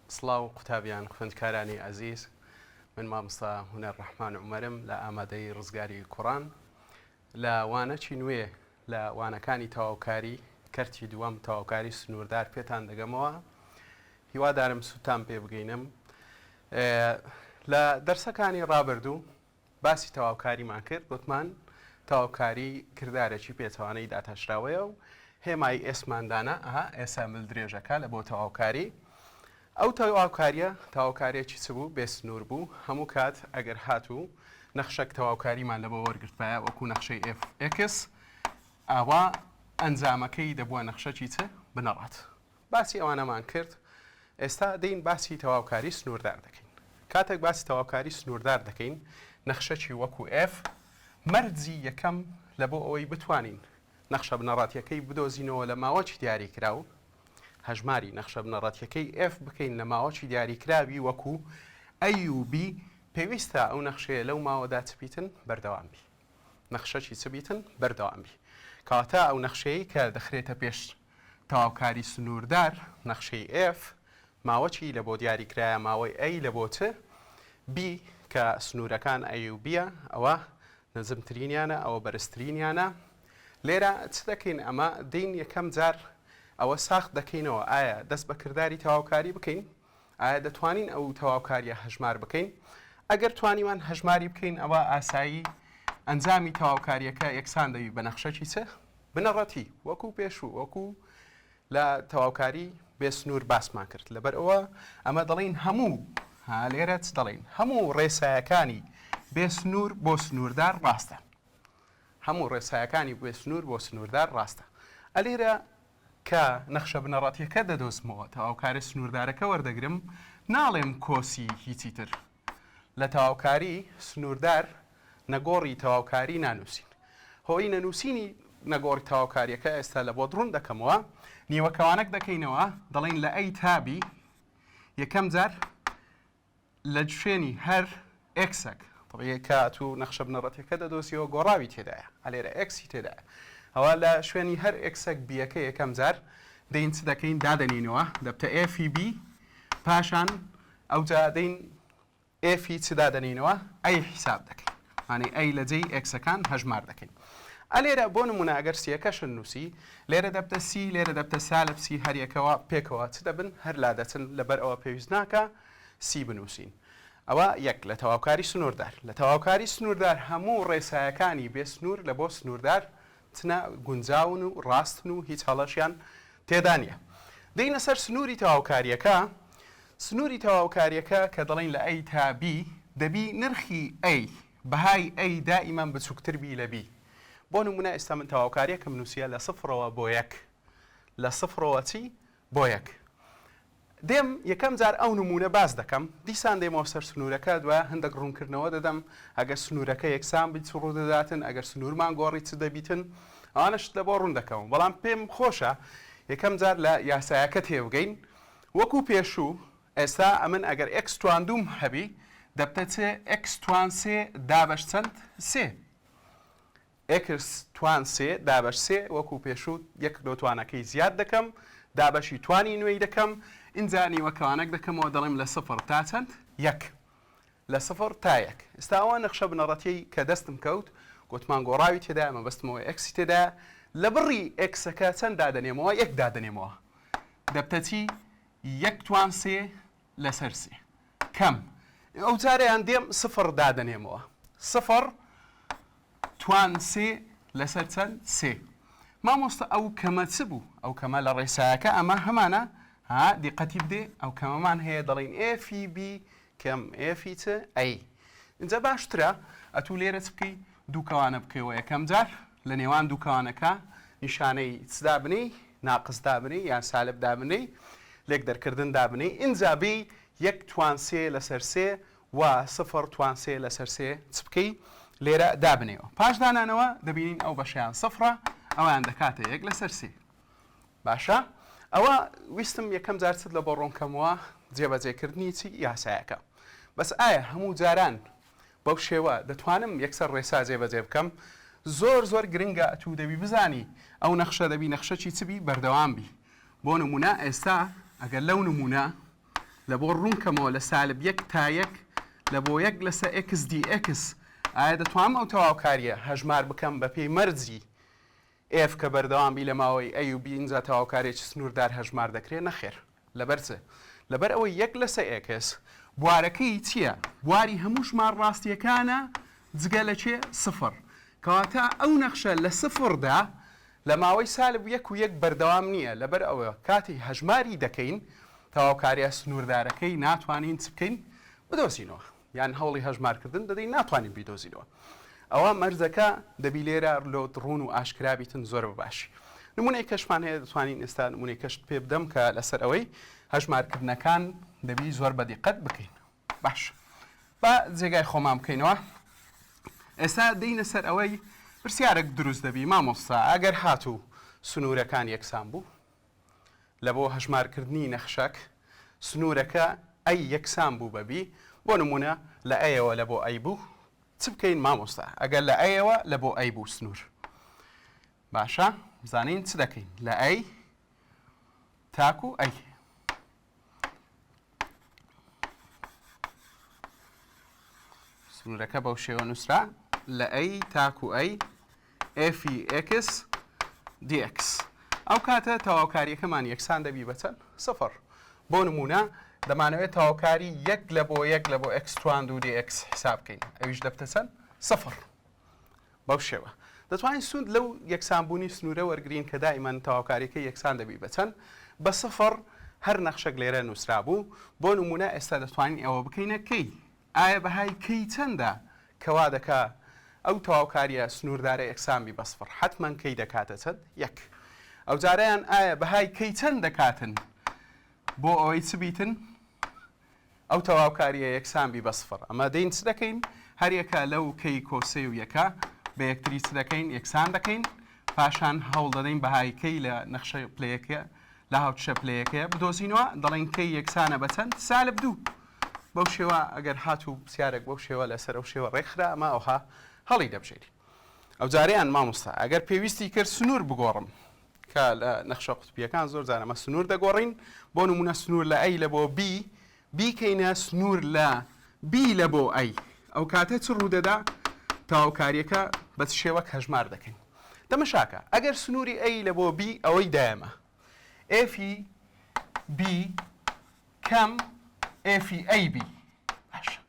سڵاو قوتابیان خوێندکارانی عزیز، من مامۆستا هونەر ڕەحمان عومەرم لە ئامادەی ڕزگاری کوڕان لە وانەکی نوێ لە وانەکانی تەواوکاری کەرتی دووەم تەواوکاری سنووردار پێتان دەگەمەوە. هیوادارم سوتان پێ بگەینم. لە دەرسەکانی ڕابردوو باسی تەواوکاریمان کرد، گوتمان تەواوکاری کردارێکی پێچەوانەی داتەشراوەیە و هێمای ئێسماندانە ئێسا مل درێژەکە لە بۆ تەواوکاری. ئەو تەواوکاریە تەواوکاریەکی چ بوو؟ بێسنوور بوو. هەموو کات ئەگەر هاتوو نەخشەک تەواوکاریمان لە بۆ وەرگرتبایە وەکو نەخشەی FX، ئاوا ئەنجامەکەی دەبووە نەخشەکی چ بنەڕات. باسی ئەوانەمان کرد. ئێستا دەین باسی تەواوکاری سنووردار دەکەین. کاتێک باسی تەواوکاری سنووردار دەکەین، نەخشەکی وەکو F مەرجی یەکەم لە بۆ ئەوەی بتوانین نەخشە بنەڕاتیەکەی بدۆزینەوە لە ماوەکی دیاریکراو، هەژماری نەخشە بنەڕاتیەکەی F بکەین لە ماوەکی دیاریکراوی وەکو A و B. پێویستە ئەو نەخشەیە لەو ماوەدا چ بیتن؟ بەردەوام بی. نەخشەکی چ بیتن؟ بەردەوام بی. کەواتە ئەو نەخشەیە کە دەخرێتە پێش تەواوکاری سنووردار، نەخشەی F ماوەکی لە بۆ دیاریکرایە ماوەی A لە بۆ چ B کە سنوورەکان A و B ئەوە نەزمترینیانە، ئەوە بەرزترینیانە. لێرە چ دەکەین؟ ئەمە دەین یەکەم جار ئەوە ساخت دەکەینەوە، ئایا دەست بە کردداری تەواوکاری بکەین؟ ئایا دەتوانین ئەو تەواوکاریە هەژمار بکەین؟ ئەگەر توانیمان هەژماری بکەین، ئەوە ئاسایی ئەنجامی تەواوکاریەکە یەکسان دەوی بە نەخشەکی چ بنەڕەتی وەکو پێشوو، وەکو لە تەواوکاری بێسنوور باسمان کرد. لەبەر ئەوە ئەمە دەڵێن هەموو لێرە چ دەڵێن؟ هەموو ڕێسایەکانی بێسنوور بۆ سنووردار ڕاستە. هەموو ڕێسایەکانی بێسنوور بۆ سنووردار ڕاستە. ئەلێرە کە نەخشە بنەڕاتیەکە دەدۆزمەوە، تەواوکاری سنووردارەکە وەردەگرم، ناڵێم کۆسی هیچی تر. لە تەواوکاری سنووردار نەگۆڕی تەواوکاری نانووسین. هۆی نەنووسینی نەگۆڕی تەواوکاریەکە ئێستا لە بۆ دڕون دەکەمەوە، نیوەکەوانەک دەکەینەوە، دەڵێن لە A تا B یەکەم جار لە شوێنی هەر ئێکسێک کاتوو نەخشە بنەڕەتیەکە دەدۆزیەوە گۆڕاوی تێدایە، ئەلێرە ئێکسی تێدایە. ئەوە لە شوێنی هەر ئێکسێک بیەکە یەکەم جار دەین چ دەکەین؟ دادەنینەوە، دەبتە FB، پاشان ئەوجا دەین F چ دادەنینەوە؟ ئەی حیساب دەکەین، مانەی ئەی لە جێی ئێکسەکان هەژمار دەکەین. ئەلێرە بۆ نمونە ئەگەر سیەکەشن نووسی، لێرە دەبتە C، لێرە دەبتە سالب C، هەریەکەوە پێکەوە چ دەبن؟ هەر لا دەچن، لەبەر ئەوە پێویست ناکە C بنووسین. ئەوە یەک لە تەواوکاری سنووردار. لە تەواوکاری سنووردار هەموو ڕێسایەکانی بێسنوور لە بۆ سنووردار چنە گونجاون و ڕاستن و هیچ هەڵەشیان تێدا نیە. دەینە سەر سنووری تەواوکاریەکە. سنووری تەواوکاریەکە کە دەڵێن لە A تا B، دەبی نرخی A بەهای A دائیمان بچووکتر بی لە B. بۆ نمونە ئێستا من تەواوکاریەکەم نووسیە لە 0ەوە بۆ 1، لە 0ەوە چی بۆ 1. دێم یەکەم جار ئەو نمونە باز دەکەم، دیسان دێمەوە سەر سنوورەکە، دوای هەندێک ڕوونکردنەوە دەدەم، ئەگەر سنوورەکە یەکسان بیت ڕوو دەداتن، ئەگەر سنوورمان گۆڕی چ دەبیتن، ئەوانەش لە بۆ ڕوون دەکەم. بەڵام پێم خۆشە یەکەم جار لە یاسایەکە تێبگەین وەکو پێشوو. ئێستا ئەمن ئەگەر X توان دووم هەبی، دەبتە چ X توان سێ دابەش چەند؟ سێ. X توان سێ دابەش سێ، وەکو پێشوو یەک دۆتوانەکەی زیاد دەکەم، دابەشی توانی نوێی دەکەم، اینجا نیوەکەوانەک دەکەمەوە، دەڵێم لە 0 تا چەند؟ 1. لە 0 تا 1. ئێستا ئەوە نەخشە بنەڕەتیەی کە دەستم کەوت، گوتمان گۆڕاوی تێدا، ئەمە بەستمەوە ئێکسی تێدا، لە بڕی ئێکسەکە چەند دادەنێمەوە؟ 1 دادەنێمەوە، دەبتە چی؟ 1 توان سێ لەسەر سێ. کەم. ئەو جارەیان دێم 0 دادەنێمەوە، 0 توان سێ لەسەر چەند؟ سێ. مامۆستا ئەو کەمە چ بوو؟ ئەو کەمە لە ڕێسایەکە ئەمە هەمانە، دیقەتی بدێ، ئەو کەمەمان هەیە، دەڵێن FB کەم F چ A. اینجا باشترە ئەتوو لێرە چ بکەی؟ دووکەوانە بکەیەوە یەکەم جار، لە نێوان دووکەوانەکە نیشانەی چدا بنی، ناقص دابنی یان سالب دابنی، لێک دەرکردن دابنی. ئینجا بی 1 توان سێ لەسەر سێ و 0 توان سێ لەسەر سێ چ بکەی؟ لێرە دابنێەوە. پاش دانانەوە دەبینین ئەو بەشیان 0، ئەویان دەکاتە 1 لەسەر سێ. باشە؟ ئەوە ویستم یەکەم جار چت لە بۆ ڕوونکەمەوە جێبەجێکردنی چی یاسایەکە. بەس ئایا هەموو جاران بەو شێوە دەتوانم یەکسەر ڕێسا جێبەجێ بکەم؟ زۆر گرنگە ئەتوو دەبی بزانی ئەو نەخشە دەبی نەخشەکی چبی بەردەوام بی. بۆ نمونە ئێستا ئەگەر لەو نمونە لە بۆ ڕوونکەمەوە لە سالب 1 تا 1 لە بۆ 1 لەسەر x dx ئایا دەتوانم ئەو تەواوکاریە هەژمار بکەم بە پێی مەرجی f کە بەردەوامبی لە ماوەی a و b اینجا تەواوکارێکی سنووردار هەژمار دەکرێت نەخێر لەبەر چ لەبەر ئەوەی 1 لەسەر x بوارەکەی چییە؟ بواری هەموو ژمار ڕاستیەکانە جگە لە چێ؟ سفر. کەواتە ئەو نەخشە لە سفردا لە ماوەی سالب 1 و 1 بەردەوام نییە لەبەر ئەوە کاتی هەژماری دەکەین تەواوکاریە سنووردارەکەی ناتوانین چ بکەین؟ بدۆزینەوە. یان هەوڵی هەژمارکردن دەدەین ناتوانین بیدۆزینەوە. ئەوە مەرجەکە دەبی لێرە لۆ ڕوون و ئاشکرابیتن زۆر باشی. نمونەی کەشمان هەیە دەتوانین ئێستا نمونەی کەشت پێ بدەم کە لەسەر ئەوەی هەژمارکردنەکان دەبی زۆر بەدیقەت بکەین. باش. بە جێگای خۆمان بکەینەوە. ئێستا دەینە سەر ئەوەی پرسیارێک دروست دەبی مامۆستا ئەگەر هاتوو سنوورەکان یەکسان بوو لە بۆ هەژمارکردنی نەخشەک سنوورەکە ئەی یەکسان بوو بەبی بۆ نمونە لە ئەیەوە لە بۆ ئەی بوو چ بکەین مامۆستا ئەگەر لە ئەیەوە لە بۆ ئەی بوو سنوور باشە بزانین چ دەکەین لە ئەی تاکو ئەی سنوورەکە بەو شێوە نووسرا لە ئەی تاکو ئەی ئێفی x dx ئەو کاتە تەواوکاریەکەمان یەکسان دەبی بەچەند؟ سفر. بۆ نمونە دەمانەوێت تەواوکاری 1 لە بۆ 1 لە بۆ x توان و dx حساب بکەین ئەویش دەبتە چەند؟ سفر. بەو شێوە دەتوانین سوود لەو یەکسانبوونی سنوورە وەرگرین کە دائیمەن تەواوکاریەکە یەکسان دەبی بەچەند؟ بە سفر هەر نەخشەک لێرە نووسرا بوو بۆ نمونە ئێستا دەتوانین ئەوە بکەینە کەی ئایا بەهای کەی چەندە کەوا دەکا ئەو تەواوکاریە سنووردارە یەکسانبی بە سفر حتمەن کەی دەکاتە چەند؟ 1. ئەو جارەیان ئایا بەهای کەی چەند دەکاتن بۆ ئەوەی چ بیتن ئەو تەواوکاریە یەکسانبی بە سفر ئەمە دەین چ دەکەین هەر یەکە لەو کەی کۆسەی و یەکە بە یەکتری چ دەکەین یەکسان دەکەین پاشان هەوڵ دەدەین بەهای کەی لە نەخشە پلەیەکە لە هاوچە پلەیەکەیە بدۆزینەوە دەڵێن کەی یەکسانە بە چەند؟ سالب 2. بەو شێوە ئەگەر هاتوو پرسیارێک بەو شێوە لەسەر ئەو شێوە ڕێکخرا ئەمە ئەوها هەڵی دەبژێری. ئەو جارەیان مامۆستا ئەگەر پێویستی کرد سنوور بگۆڕم کە لە نەخشە قوتوبیەکان زۆر جار ئەمە سنوور دەگۆڕین بۆ نمونە سنوور لە ئەی لە بۆ b بیکەینە سنوور لە b لە بۆ ئەی ئەو کاتە چ ڕوودەدا تەواوکاریەکە بە چ شێوەک هەژمار دەکەین. دەمەشاکە ئەگەر سنووری ئەی لە بۆ b ئەوەی دایەمە ئێفی b کەم ئێفی ئەی b باشە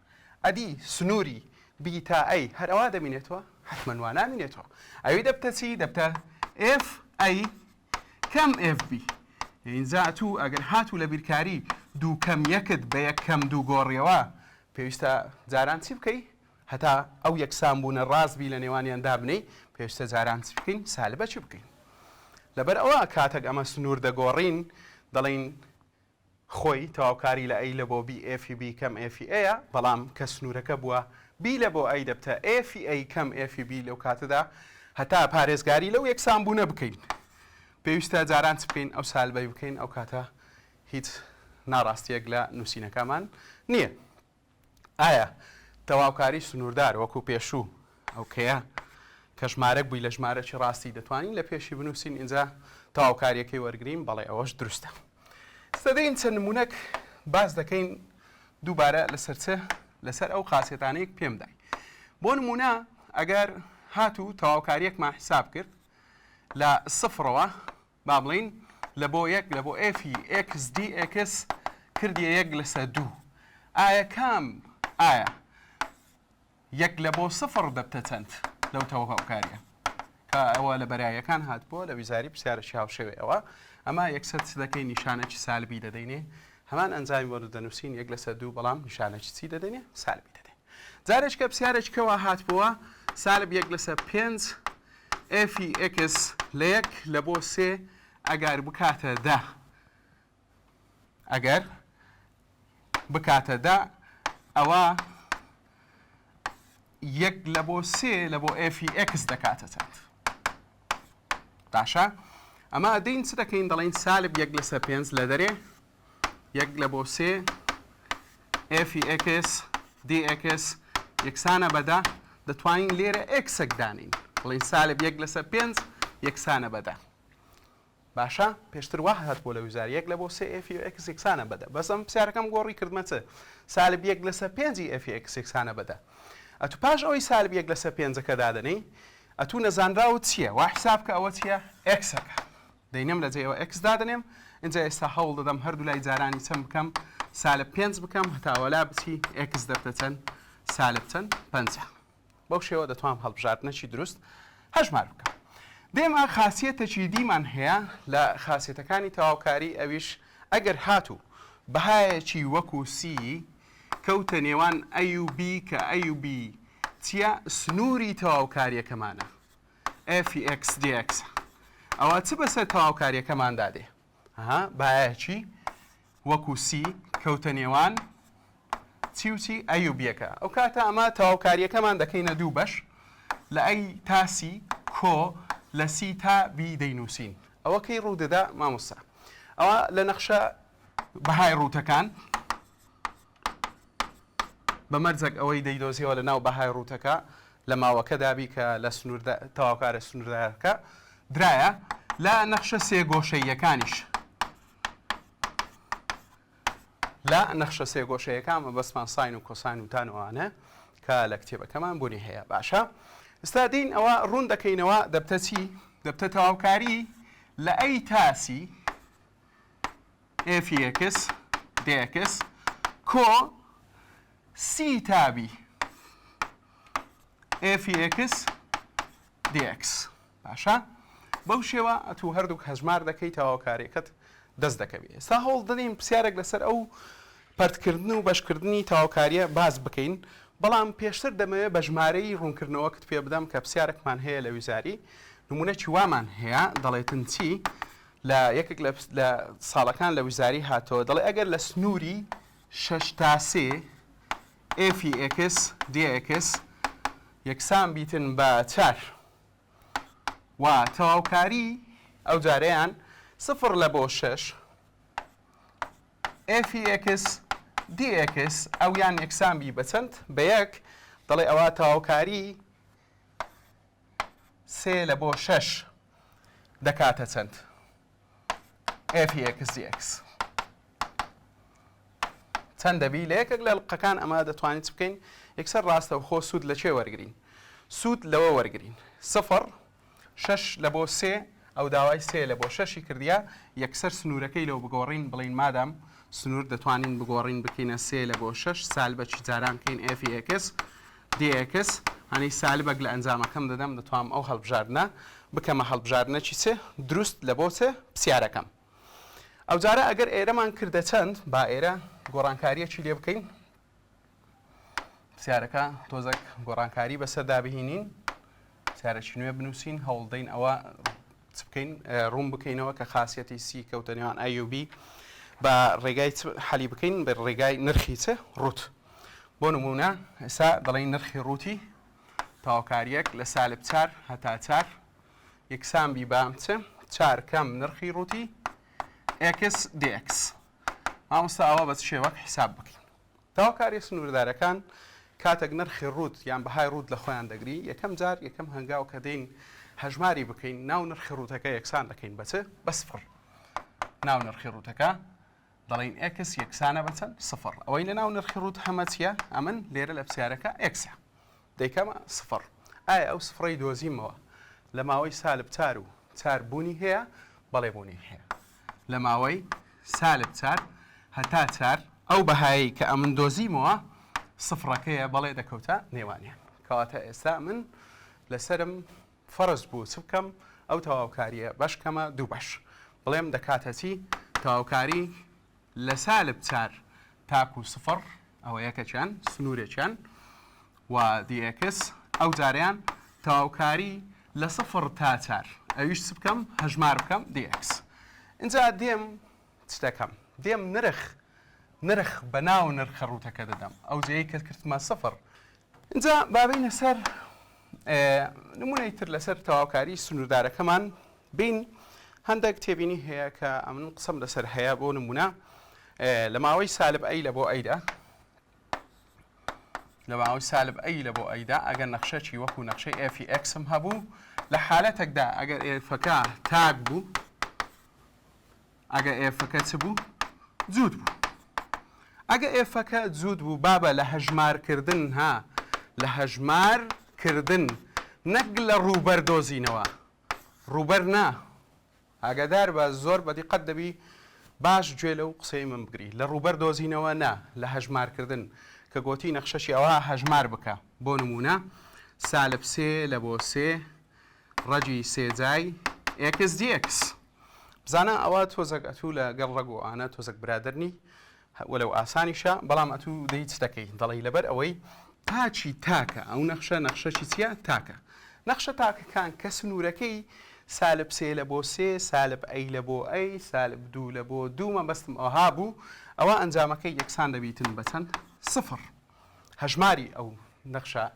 ئەدی سنووری b تا ئەی هەر ئەوا دەبینێتەوە حتمەن وا نامینێتەوە ئەوی دەبتە چی دەبتە f ئەی کەم f b اینجا تو ئەگەر هاتوو لە بیرکاری دوو کەم یەکت بە یەک کەم دوو گۆڕیەوە پێویستە جاران چی بکەی هەتا ئەو یەکسان بوونە ڕاستبی لە نێوانیان دابنەی پێویستە جاران چی بکەین سالبە چی بکەین لەبەر ئەوە کاتێک ئەمە سنوور دەگۆڕین دەڵێن خۆی تەواوکاری لە ئەی لە بۆ b ئێفی b کەم ئێفی ئەیە بەڵام کە سنوورەکە بووە b لە بۆ ئەی دەبتە ئێفی ئەی کەم ئێفی b لەو کاتەدا هەتا پارێزگاری لەو یەکسان بوونە بکەین پێویستە جاران چ بکەین ئەو سالبەی بکەین ئەو کاتە هیچ ناڕاستیەک لە نووسینەکەمان نییە. ئایا تەواوکاری سنووردار وەکو پێشوو ئەو کەیە کە ژمارەك بووی لە ژمارەی ڕاستی دەتوانین لە پێشی بنووسین اینجا تەواوکاریەکەی وەرگرین بەڵێ ئەوەش دروستە. سەدەین چەند نمونەک باز دەکەین دووبارە لەسەر ئەو خاسیەتانەیەک پێم دای. بۆ نمونە ئەگەر هاتوو تەواوکاریەکمان حساب کرد لە سفرەوە با بڵین لە بۆ یەک لە بۆ ئێفی x dx کردیە 1 لەسەر 2 ئایا کام ئایا 1 لە بۆ سفر دەبتە چەند لەو تەواوکاریە کە ئەوە لە بەرایەکان هاتبووە لە ویزاری پرسیارەی هاوشێوەیەوە ئەمە یەکسەر چ دەکەی نیشانەکی سالبی دەدەینێ هەمان ئەنجامی بۆ دەنووسین 1 لەسەر 2 بەڵام نیشانەکی چی دەدەینێ سالبی دەدەین. جارێک کە پرسیارێکەوە هاتبووە سالب 1 لەسەر 5 ئێفی x لە 1 لە بۆ 3 ئەگەر بکاتە 10 ئەگەر بکاتە 10 ئەوە 1 لە بۆ 3 لە بۆ ئێفی x دەکاتە چەند باشە ئەمە دەین چ دەکەین دەڵێن سالب 1 لەسەر 5 لە دەرێ 1 لە بۆ 3 ئێفی x dx یەکسانە بەدا دەتوانین لێرە xێک دانین بڵین سالب 1 لەسەر 5 یەکسانە بەدا باشە پێشتر وا هات بۆ لە ویزار 1 لە بۆ 3 f(x) یەکسانە بەدە بەسم پرسیارەکەم گۆڕی کردمە چ سالب 1 لەسەر 5 f(x) یەکسانە بەدە ئەتو پاش ئەوەی سالب 1 لەسەر 5ەکە دادەنەی ئەتو نەزانراوت چییە وا حساب کە ئەوە چییە x-ەکە دەینەم لە جێەوە x دادنێم اینجا ئێستا هەوڵ دەدەم هەردوو لای جارانی چەند بکەم سالب 5 بکەم هەتاوەلا بچی x دەبتە چەند سالب چەند 5 بەو شێوە دەتوانم هەڵبژاردنەکی دروست هەژمار بکەم دێمە خاصیەتێکی دیمان هەیە لە خاصیەتەکانی تەواوکاری ئەویش ئەگەر هاتوو بەهایەکی وەکو سی کەوتە نێوان A و B کە A و B چیە سنووری تەواوکاریەکەمانە f(x) dx ئەوە چ بەسەر تەواوکاریەکەمان دادێ بەهایەکی وەکو سی کەوتە نێوان چی و چی A و B-ەکە ئەو کاتە ئەمە تەواوکاریەکەمان دەکەینە دوو بەش لە A تا C کۆ لە C تا B دەینووسین ئەوە کەی ڕوودەدا مامۆستا ئەوە لە نەخشە بەهای ڕووتەکان بەمەرجێک ئەوەی دەیدۆزیەوە لە ناو بەهای ڕووتەکە لە ماوەکە دابی کە لە تەواوکارە سنووردارەکە درایە لە نەخشە سێگۆشەیەکانیش لە نەخشە سێگۆشەیەکان بەسمان ساین و کۆساین و تانوانە کە لە کتێبەکەمان بوونی هەیە باشە ئستا دین ئەوە ڕوون دەکەینەوە دەبتە چی دەبتە تەواوکاری لە A تا C f(x) dx کۆ C تا B f(x) dx باشە بەو شێوە ئەتوو هەردووک هەژمار دەکەی تەواوکاریەکەت دەست دەکەوێت ئێستا هەوڵ دەدەین پرسیارێک لەسەر ئەو پەرتکردن و بەشکردنی تەواوکاریە باز بکەین بەڵام پێشتر دەمەوێت بە ژمارەی ڕوونکردنەوەکت پێ بدەم کە پرسیارێکمان هەیە لە ویزاری نمونەی وامان هەیە دەڵێتن چی لە یەکێک لە ساڵەکان لە ویزاری هاتەوە دەڵێ ئەگەر لە سنووری 6 تا 3 f(x) dx یەکسان بیتن بە 4 و تەواوکاری ئەو جارەیان 0 لە بۆ 6 f(x) dx ئەویان یەکسان بی بە چەند بە یەک دەڵێ ئەوە تەواوکاری 3 لە بۆ 6 دەکاتە چەند f(x) dx چەند دەبی لە یەکێک لە لقەکان ئەمە دەتوانیت بکەین یەکسەر ڕاستەوخۆ سوود لە چێ وەرگین سوود لەوە وەرگین 0 6 لە بۆ 3 ئەو داوای 3 لە بۆ 6 کردیا یەکسەر سنوورەکەی لەو بگۆڕین بڵین مادام سنوور دەتوانین بگۆڕین بکەینە 3 لە بۆ 6 سالبەکی جاران بکەین f(x) dx هەنی سالبەک لە ئەنجامەکەم دەدەم دەتوانم ئەو هەڵبژاردنە بکەمە هەڵبژاردنەکی چێ دروست لە بۆ چێ پرسیارەکەم ئەو جارە ئەگەر ئێرەمان کردە چەند با ئێرە گۆڕانکاریەکی لێ بکەین پرسیارەکە تۆزێک گۆڕانکاری بەسەردا بهێنین پرسیارێکی نوێ بنووسین هەوڵدەین ئەوە بکەین ڕوون بکەینەوە کە خاصیەتی سی کەوتە نێوان A و B بە ڕێگای حەلی بکەین بە ڕێگای نرخی چ ڕوت بۆ نمونە ئێستا دەڵێن نرخی ڕووتی تەواوکاریەک لە سالب 4 هەتا 4 یەکسان بی بام چ 4 کەم نرخی ڕووتی x dx مامۆستا ئەوە بە شێوەک حساب بکەین تەواوکاری سنووردارەکان کاتێک نرخی ڕووت یان بەهای ڕووت لە خۆیان دەگری یەکەم جار یەکەم هەنگاو کە دەین هەژماری بکەین ناو نرخی ڕووتەکە یەکسان دەکەین بەچە بە سفر ناو نرخی ڕووتەکە دەڵێن x یەکسانە بە چەند سفر ئەوەی لە ناو نرخی ڕووت هەمە چیە ئەمن لێرە لە پرسیارەکە x دەیکەمە سفر ئایا ئەو سفڕەی دۆزیمەوە لە ماوەی سالب 4 و 4 بوونی هەیە بەڵێ بوونی هەیە لە ماوەی سالب 4 هەتا 4 ئەو بەهایی کە ئەمن دۆزیمەوە سفڕەکەیە بەڵێ دەکەوتە نێوانیان کەواتە ئێستا من لەسرم فەرز بوو چ بکەم ئەو تەواوکاریە بەشکەمە دوو بەش بڵێم دەکاتە چی تەواوکاری لە سالب 4 تاکو سفر ئەوە یەکەچیان سنوورێکیان و dx ئەو جاریان تەواوکاری لە 0 تا 4 ئەویش چ بکەم هەژمار بکەم dx اینجا دێم چ دەکەم دێم نرخ بە ناو نرخە ڕووتەکە دەدەم ئەو جێی کە کردمە 0 اینجا بابینە سەر نمونەی تر لەسەر تەواوکاری سنووردارەکەمان بین هەندێک تێبینی هەیە کە ئەمن قسەم لەسەر هەیە بۆ نمونە لە ماوەی سالب ئەی لە بۆ ئەیدا لە ماوەی سالب ئەی لە بۆ ئەیدا ئەگەر نەخشەی وەکو نەخشەی f(x) هەبوو لە حالەتێکدا ئەگەر ئێفەکە تاک بوو ئەگە ئێفەکە چ بوو جوود بوو ئەگە ئێفەکە جوود بوو بابە لە هەژمارکردن لە هەژمارکردن نەک لە ڕووبەر دۆزینەوە ڕووبەر نا ئاگادار بە زۆر بەدیقەت دەبی باش گوێ لەو قسەی من بگری لە ڕووبەر دۆزینەوە نا لە هەژمارکردن کە گۆتی نەخشەشی ئەوە هەژمار بکە بۆ نمونە سالب سێ لە بۆ سێ ڕەجی سێجای ئێکس دیێکس بزانە ئەوە تۆزەک ئەتوو لە گەڵ ڕەگۆئانە تۆزەک برادرنی وەلەو ئاسانیشە بەڵام ئەتوو دەیت دەکەی دەڵی لەبەر ئەوەی پاچی تاکە ئەو نەخشەشی چیە تاکە نەخشە تاکەکان کە سنوورەکەی سالب سێ لە بۆ سێ سالب ئەی لە بۆ ئەی سالب دوو لە بۆ دوو مەبەستم ئەوها بوو ئەوە ئەنجامەکەی یەکسان دەبیتن بە چەند سفر هەژماری ئەو نەخشە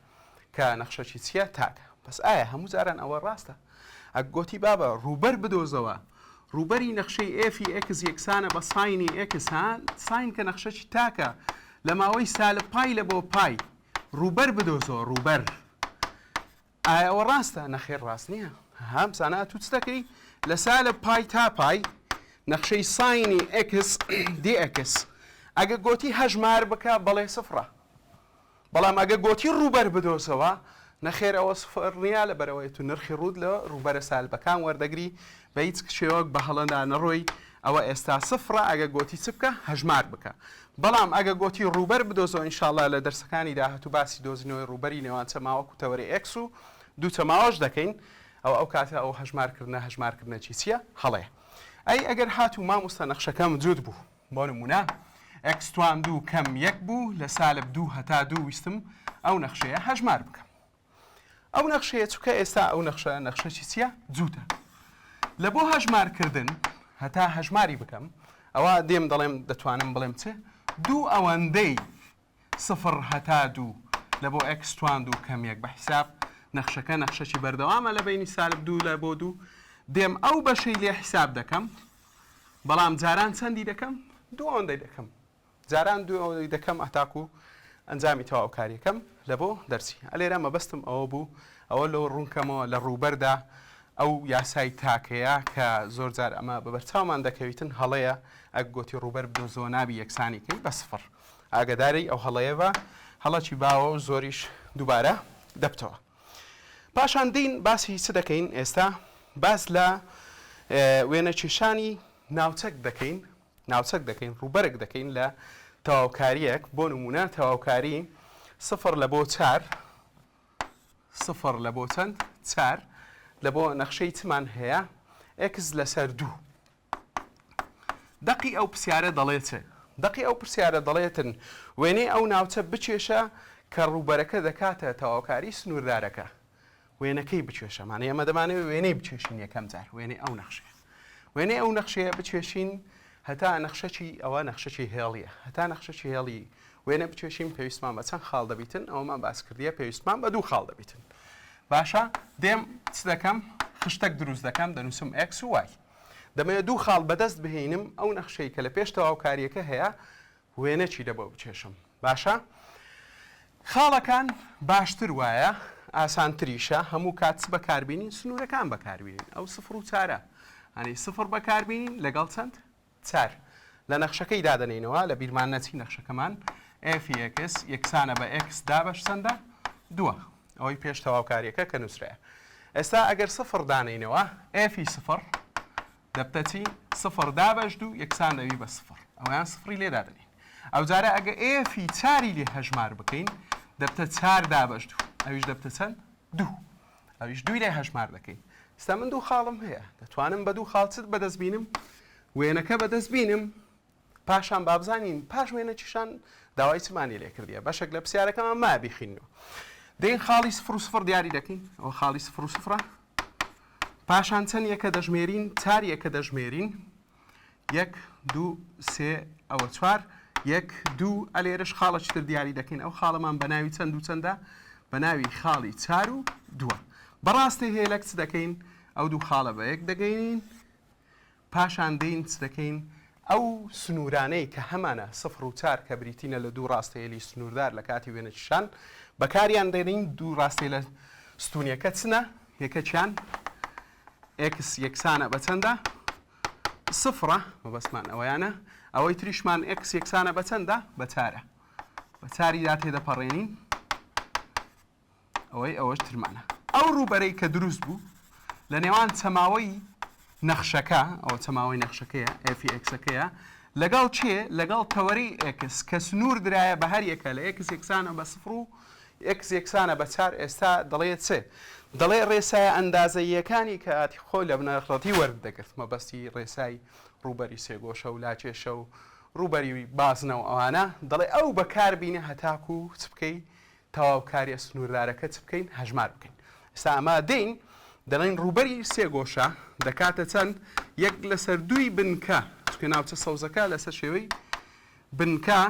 کە نەخشەشی چیە تاکە بەس ئایا هەموو جاران ئەوە ڕاستە ئەگۆتی بابە ڕووبەر بدۆزەوە ڕووبەری نەخشەی ئێفی ئێکس یەکسانە بە ساینی ئێکس ساین کە نەخشەی تاکە لە ماوەی سالب پای لە بۆ پای ڕووبەر بدۆزەوە ڕووبەر ئایا ئەوە ڕاستە نەخێر ڕاست نییە هەم زانە تو چ دەکەی لە سالب پای تا پای نەخشەی ساینی ئێکس دی ئێکس ئەگە گۆتی هەژمار بکە بەڵێ سفرە بەڵام ئەگە گۆتی ڕووبەر بدۆزەوە نەخێر ئەوە سفر نییە لەبەرەوەی تو نرخی ڕوود لە ڕووبەرە سالبەکان وەردەگری بە هیچ شێوەک بە هەڵەدا نەڕۆی ئەوە ئێستا سفرە ئەگە گۆتی چ بکە هەژمار بکە بەڵام ئەگە گۆتی ڕووبەر بدۆزەوە ئینشاءڵڵا لە دەرسەکانی داهاتوو باسی دۆزینەوەی ڕووبەری نێوان چەماوەک و تەوەری ئێکس و دوو چەماوەش دەکەین ئەو کاتە ئەو هەژمارکردنەکی چییە هەڵەیە ئەی ئەگەر هاتوو مامۆستا نەخشەکەم جوود بوو بۆ نمونە ئێکس توان دوو کەم یەک بوو لە سالب دوو هەتا دوو ویستم ئەو نەخشەیە هەژمار بکەم ئەو نەخشەیە چووکە ئێستا ئەو نەخشەی چییە جووتە لە بۆ هەژمارکردن هەتا هەژماری بکەم ئەوە دێم دەڵێم دەتوانم بڵێم چ دوو ئەوەندەی سفر هەتا دوو لە بۆ ئێکس توان دوو کەم یەک بە حیساب نەخشەکە نەخشەی بەردەوامە لە بینی سالب دوو لە بۆ دوو دێم ئەو بەشەی لێ حیساب دەکەم بەڵام جاران چەندی دەکەم دوو ئەوەندەی دەکەم جاران دوو ئەوەندەی دەکەم ئەتاکو ئەنجامی تەواوکاریەکەم لە بۆ دەرسی ئەلێرە مەبەستم ئەوە بوو ئەوە لەوە ڕوونکەمەوە لە ڕووبەردا ئەو یاسای تاکەیە کە زۆر جار ئەمە بەبەرچاومان دەکەویتن هەڵەیە ئەک گۆتی ڕووبەر بدۆزەوە نابی یەکسانیکەی بە سفر ئاگداری ئەو هەڵەیە بە هەڵەکی باوە و زۆریش دووبارە دەبتەوە پاشان دین باسی چ دەکەین ئێستا باس لە وێنە کێشانی ناوچەک دەکەین ڕووبەرێک دەکەین لە تەواوکاریەک بۆ نمونە تەواوکاری سفر لە بۆ چار سفر لە بۆ چەند چار لە بۆ نەخشەی چمان هەیە ئێکس لەسەر دوو دەقی ئەو پرسیارە دەڵێت چێ دەقی ئەو پرسیارە دەڵێتن وێنەی ئەو ناوچە بچێشە کە ڕووبەرەکە دەکاتە تەواوکاری سنووردارەکە وێنەکەی بچێشە مانە ئێمە دەمانەوێت وێنەی بچێشین یەکەم جار وێنەی ئەو نەخشەیە وێنەی ئەو نەخشەیە بچێشین هەتا نەخشەی ئەوە نەخشەی هێڵیە هەتا نەخشەی هێڵی وێنە بچێشین پێویستمان بە چەند خاڵ دەبیتن ئەومان باس کردیە پێویستمان بە دوو خاڵ دەبیتن باشە دێم چ دەکەم خشتێک دروست دەکەم دەنووسم ئێکس و وای دەمەوێت دوو خاڵ بەدەست بهێنم ئەو نەخشەی کە لە پێش تەواوکاریەکە هەیە وێنەچی دەبە بچێشم باشە خاڵەکان باشتر وایە ئاسانتریشە هەموو کات بەکاربیین سنوورەکان بەکاربیین ئەو سفر و چارە ئەنی سفر بەکاربیین لەگەڵ چەند چار لە نەخشەکەی دادەنینەوە لە بیرمان نەچی نەخشەکەمان ئێفی ئێکس یەکسانە بە ئێکس دابەش چەندە دووە ئەوەی پێش تەواوکاریەکە کە نووسرەیە ئێستا ئەگەر سفر دانینەوە ئێفی سفر دەبتەچی سفر دابەش دوو یەکسان دەوی بە سفر ئەویان سفری لێ دادەنین ئەو جارە ئەگە ئێفی چاری لێ هەژمار بکەین دەبتە چار دابەش دوو ئەویش دەبتە چەند دوو ئەویش دووی لێ هەژمار دەکەین ئێستا من دوو خاڵم هەیە دەتوانم بە دوو خاڵچت بەدەست بینم وێنەکە بەدەست بینم پاشان بابزانین پاش وێنە چیشان داوای چمانی لێ کردیە بەشێک لە پرسیارەکەمان ما بیخینەوە دێن خاڵی سفر و سفر دیاری دەکەین ئەوە خاڵی سفر و سفرە پاشان چەند یەکە دەژمێرین چار یەکە دەژمێرین یەک دوو سێ ئەوە چوار یەک دوو ئەلێرەش خاڵەی تر دیاری دەکەین ئەو خاڵەمان بە ناوی چەند و چەندە بە ناوی خاڵی چار و دووە بەڕاستی هێلەک چ دەکەین ئەو دوو خاڵە بە یەک دەگەینین پاشان دێین چ دەکەین ئەو سنوورانەی کە هەمانە سفر و چار کە بریتینە لە دوو ڕاستەیەلی سنووردار لە کاتی وێنەچشان بەکاریان دێنین دوو ڕاستی لە ستونیەکە چنە یەکەچیان ئێکس یەکسانە بە چەندە سفرە مەبەستمان ئەوەیانە ئەوەی تریشمان x یەکسانە بە چەندە بە چارە بە چاریدا تێدەپەڕێنین ئەوەش ترمانە ئەو ڕووبەرەی کە دروست بوو لە نێوان چەماوەی نەخشەکە ئەوە چەماوەی نەخشەکەیە f(x)ەکەیە لەگەڵ چێ لەگەڵ تەوەرەی x کە سنوور درایە بە هەر یەکە لە x یەکسانە بە سفر و x یەکسانە بە چار ئێستا دەڵێت چێ دەڵێ ڕێسایە ئەندازەییەکانی کە ئاتی خۆی لە بنەڕەتی وەردەگرت مەبەستی ڕێسای ڕووبەری سێگۆشە و لاچێشە و ڕووبەری بازنەوە ئەوانە دەڵێ ئەو بەکاربینە هەتاکو و چ بکەی تەواوکاریە سنووردارەکە چ بکەین هەژمار بکەین ئێستا ئەمە دەین دەڵێن ڕووبەری سێگۆشە دەکاتە چەند یەک لەسەر دووی بنکە چکە ناوچە سەوزەکە لەسەر شێوەی بنکە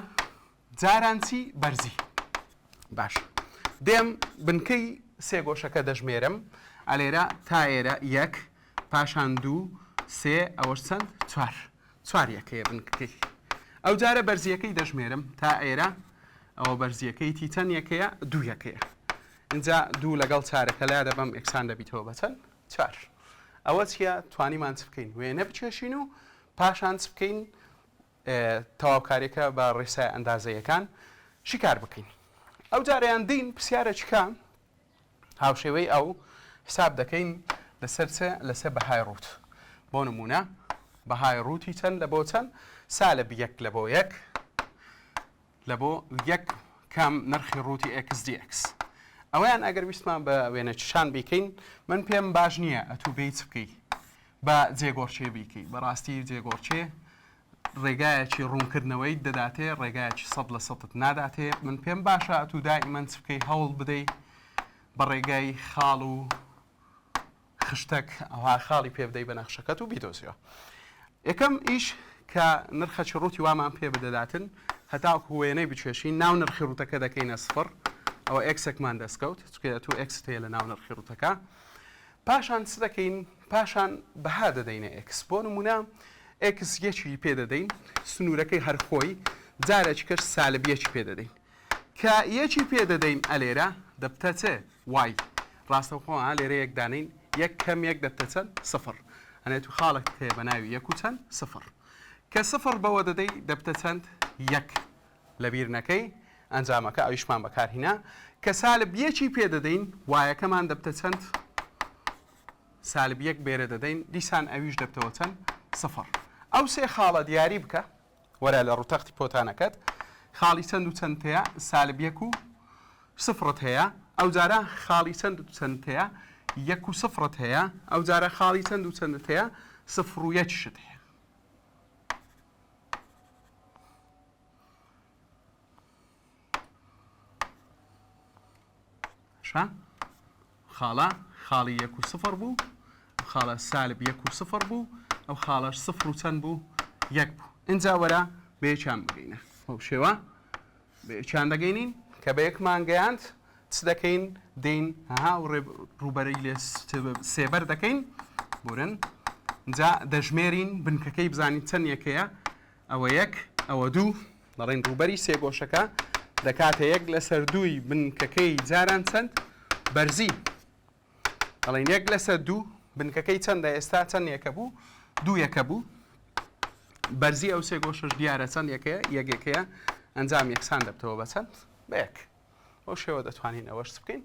جارانچی بەرزی باش دێم بنکەی سێگۆشەکە دەژمێرم ئەلێرە تا ئێرە یەک پاشان دوو سێ ئەوەش چەند چوار یەکەیە بنکەکەی ئەو جارە بەرزیەکەی دەژمێرم تا ئێرە ئەوە بەرزیەکەی تیتەن یەکەیە دوو یەکەیە اینجا دوو لەگەڵ چارەکە لا دەبم ئەکسان دەبیتەوە بە چەند چوار ئەوە چیە توانیمان چ بکەین وێنە بچێشین و پاشان چ بکەین تەواوکاریەکە بە ڕێسای ئەندازەیەکان شکار بکەین ئەو جارەیان دین پرسیارە چکە هاوشێوەی ئەو حساب دەکەین لەسەر بەهای ڕوت بۆ نمونە بەهای ڕوتی چەند لە بۆ چەند سالب یەک لە بۆ یەک لە بۆ یەک کام نرخی ڕوتی x dx ئەویان ئەگەر ویستمان بە وێنە چشان بیکەین من پێم باش نییە ئەتوو بیت بکەی بە جێگۆرچێ بیکەی بەڕاستی جێگۆرچێ ڕێگایەکی ڕوونکردنەوەی دەداتێ ڕێگایەکی 100% ناداتێ من پێم باشە ئەتوو دائیمەن چ بکەی هەوڵ بدەی بە ڕێگای خاڵ و خشتێک ئەوها خاڵی پێ بدەی بە نەخشەکەت و بیدۆزیەوە یەکەم ئیش کە نرخەچی ڕوتی وامان پێ بدەداتن هەتاوکو وێنەی بچێشین ناو نرخی ڕوتەکە دەکەینە سفر ئەوە ئەکسێکمان دەستکەوت چکە تو ئەکس هەیە لە ناو نرخی ڕوتەکە پاشان چ دەکەین پاشان بەها دەدەینە ئەکس بۆ نمونە ئەکس یەکی پێ دەدەین سنوورەکەی هەرخۆی جارێکی کەش سالب یەکی پێ دەدەین کە یەکی پێ دەدەین ئەلێرە دەبتە چێ وای ڕاستەوخۆ لێرە یەک دانین یەک کەم یەک دەبتە چەند سفر ئەنێت و خاڵێک هەیە بە ناوی یەک و چەند سفر کە سفر بەوە دەدەی دەبتە چەند یەک لە بیرنەکەی ئەنجامەکە ئەویشمان بەکارهینا کە سالب یەکی پێ دەدەین وایەکەمان دەبتە چەند سالب یەک بێرە دەدەین دیسان ئەویش دەبتەوە چەند سفر ئەو سێ خاڵە دیاری بکە وەرە لە ڕوتەختی پۆتانەکەت خاڵی چەند و چەند هەیە سالب یەک و سفرت هەیە ئەو جارە خاڵی چەند و چەند هەیە یەک و سفرت هەیە ئەو جارە خاڵی چەند و چەندت هەیە سفر و یەکیشت هەیە خاڵی یەک و سفر بوو خاڵە سالب یەک و سفر بوو ئەو خاڵەش سفر و چەند بوو یەک بوو اینجا وەرە بەیەکیان بگەینە ئەو شێوە بەیەکیان دەگەینین کە بە یەکمان گەیاند چ دەکەین دەین ڕووبەرەی لێ سێبەر دەکەین بورن اینجا دەژمێرین بنکەکەی بزانین چەند یەکەیە ئەوە یەک ئەوە دوو دەڵێن ڕووبەری سێگۆشەکە دەکاتە یەک لەسەر دووی بنکەکەی جاران چەند بەرزی دەڵێن یەک لەسەر دوو بنکەکەی چەندە ئێستا چەند یەکە بوو دوو یەکە بوو بەرزی ئەو سێگۆشەش دیارە چەند یەکەیە یەکێکەیە ئەنجام یەکسان دەبتەوە بە چەند بە یەک ئەو شێوە دەتوانین ئەوەش بکەین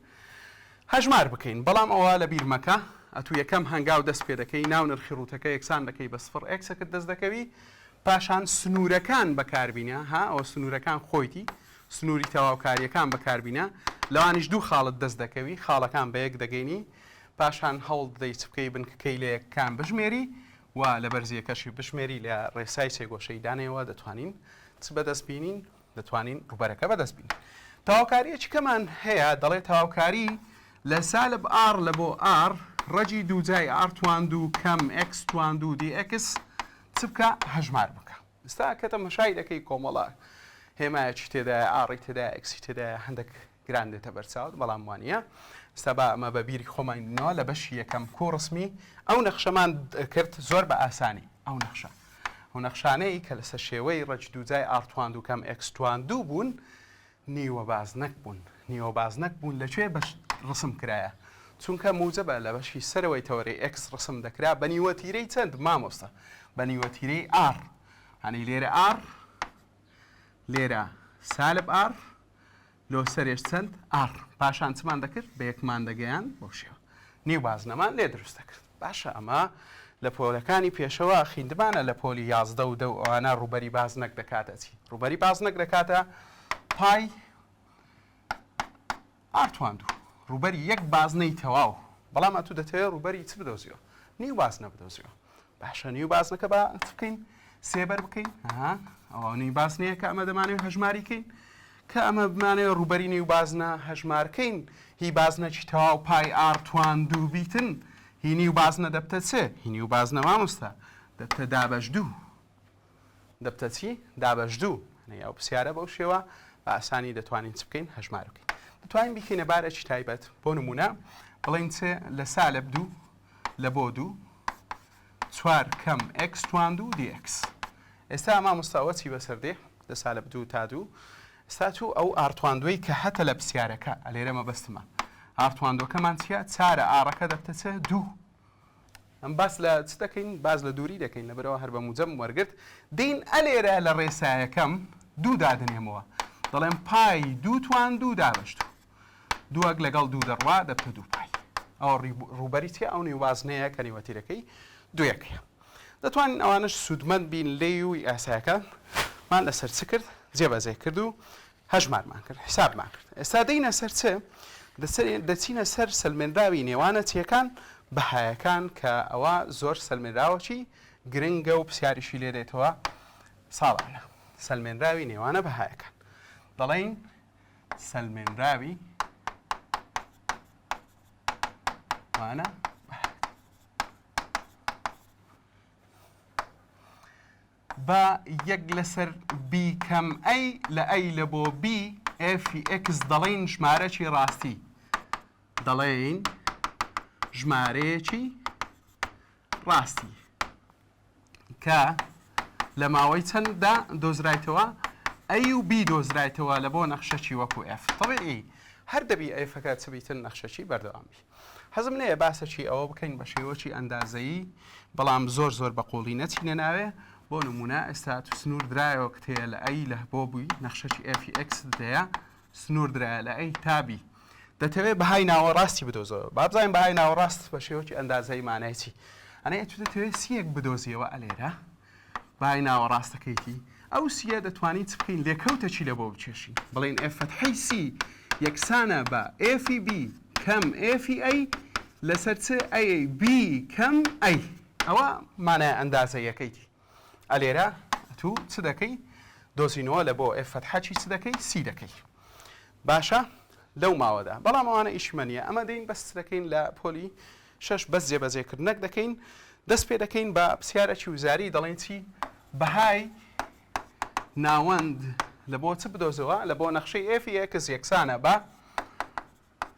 هەژمار بکەین بەڵام ئەوە لە بیرمەکە ئەتوو یەکەم هەنگاو دەست پێ دەکەی ناو نرخی ڕوتەکە یەکسان دەکەی بە سفر ئەکسەکەت دەست دەکەوی پاشان سنوورەکان بەکاربینە ئەوە سنوورەکان خۆیتی سنووری تەواوکاریەکان بەکاربینە لەوانیش دوو خاڵت دەست دەکەوی خاڵەکان بە یەک دەگەینی پاشان هەوڵ دەیت بکەی بنکەکەی لە یەکان بژمێری و لە بەرزیەکەشی بژمێری لە ڕێسای سێگۆشەی دانەوە دەتوانین چ بەدەستبینین دەتوانین ڕووبەرەکە بەدەستبین تەواوکاریەکی کەمان هەیە دەڵێت تەواوکاری لە سالب r لە بۆ r ڕەجی دووجای r تواندوو کەم x تواندوو dx چ بکە هەژمار بکە ئێستا کە تەماشای دەکەی کۆمەڵە هێمایەکی تێدایە ئاڕی تێدایە ئەکسی تێدایە هەندێک گران دێتە بەرچاوت بەڵام وانە ئێستا با ئەمە بە بیری خۆمانینەوە لە بەشی یەکەم کۆڕسمی ئەو نەخشەمان کرد زۆر بە ئاسانی ئەو نەخشانەی کە لەسەر شێوەی ڕەج دووجای r تواندوو کەم x تواندوو بوون نیوە بازنەک بوون لەکوێ بەش ڕسم کرایە چونکە موجبە لە بەشی سەرەوەی تەوەرەی x ڕسم دەکرا بە نیوە تیرەی چەند مامۆستا بە نیوەتیرەی ئار هەنی لێرە ئار لێرە سالب ئار لۆ سەرێش چەند ئار پاشان چمان دەکرد بە یەکمان دەگەیان بۆ شێوە نیو بازنەمان لێ دروست دەکرد باشە ئەمە لە پۆلەکانی پێشەوە خیندمانە لە پۆلی 11 و 10 ئەوانە ڕوبەری بازنەک دەکاتە چی ڕوبەری بازنەک دەکاتە پای ئارتواندوو ڕوبەری یەک بازنەی تەواو بەڵام ئەتوو دەتەوێت ڕوبەری چ بدۆزیەوە نیو بازنە بدۆزیەوە باشە نیو بازنەکە بە بکەین سێبەر بکەین ئەوە نیو بازنەیە کە ئەمە دەمانێت هەژماریکەین کە ئەمە بمانەوە ڕوبەری نیو بازنە هەژمارکەین هی بازنەکی تەواو پای ئارتواندوو بیتن هی نیو بازنە دەبتە چێ هی نیو بازنە مامۆستا دەبتە دابەشدوو دەبتە چی دابەشدوو ئەو پرسیارە بەو شێوە بە ئاسانی دەتوانین چ بکەین هەژمار بکەین دەتوانین بیکەینە بارێکی تایبەت بۆ نمونە بڵێن چێ لە سالب دوو لە بۆ دوو 4 کەم x تواندوو dx ئێستا مامۆستاوە چی بەسەردێ لە سالب دوو تا دوو ئێستا تو ئەو ئارتواندوەی کە هەتە لە پرسیارەکە ئەلێرە مەبەستمە ئارتواندۆکەمان چیە چارە ئارەکە دەبتەچە دوو ئەم باس لە چ دەکەین باز لە دووری دەکەین لەبەرەوە هەر بە موجەم وەرگرت دین ئەلێرە لە ڕێسایەکەم دوو دادنێمەوە دەڵێن پای دوو تواندوو دابەشتوو دووەک لەگەڵ دوو دەڕوا دەبتە دوو پای ئەو ڕوبەری چیە ئەو نیوەوازنەیە کە نیوەتیرەکەی دوویەکەیە دەتوانین ئەوانش سوودمەند بین لێ و ئاسایەکەمان لەسەر چ کرد جێبەجێ کرد و هەژمارمان کرد حسابمان کرد ئێستا دەینە سەر چ دەچینە سەر سەلمێنراوی نێوانە چیەکان بەهایەکان کە ئەوە زۆر سەلمێنراوەکی گرنگە و پرسیاریشی لێ دێتەوە ساڵانە سەلمێنراوی نێوانە بەهایەکان دەڵێن سەلمێنراوی وانە بە یەک لەسەر بی کەم ئەی لە ئەی لە بۆ بی ئێفی ئێکس دەڵێن ژمارەکی ڕاستی دەڵێن ژمارەیەکی ڕاستی کە لە ماوەی چەنددا دۆزرایتەوە ئەی و بی دۆزرایتەوە لە بۆ نەخشەکی وەکو ئێف طبیعی هەر دەبی ئەیفەکە چ بیتن نەخشەکی بەردەوامی حەزم لێیە باسەکی ئەوە بکەین بە شێوەکی ئەندازەیی بەڵام زۆر بە قوڵی نەچینە ناوێ بۆ نمونە ئێستا تو سنوور درایەوە کتەیە لە ئەی لە بۆ بووی نەخشەکی ئێفی ئەکس دەیە سنوور درایە لە ئەی تابی دەتەوێت بەهای ناوەڕاستی بدۆزەوە با بزانین بەهای ناوەڕاست بە شێوەکی ئەندازەی مانایەتی ئەنە تو دەتەوێت سیەک بدۆزیەوە ئەلێرە بەهای ناوەڕاستەکەیتی ئەو سیە دەتوانین چ بکەین لێکەوتەچی لە بۆ بچێشین بڵێن ئێف فەتحەی سی یەکسانە بە ئێفی بی کەم ئێفی ئەی لەسەر چ ئەی بی کەم ئەی ئەوە مانایە ئەندازەیەکەیتی ئەلێرە تو چ دەکەی دۆزینەوە لە بۆ ئێف فەتحەکی چ دەکەی سی دەکەی باشە لەو ماوەدا بەڵام ئەوانە ئیشمەنیە ئەمە دەین بەس دەکەین لە پۆلی 6 بەس جێبەجێکردنەک دەکەین دەست پێ دەکەین بە پرسیارێکی وزاری دەڵێن چی بەهای ناوەند لە بۆ چ بدۆزەوە لە بۆ نەخشەی ئێفی ئێکس یەکسانە بە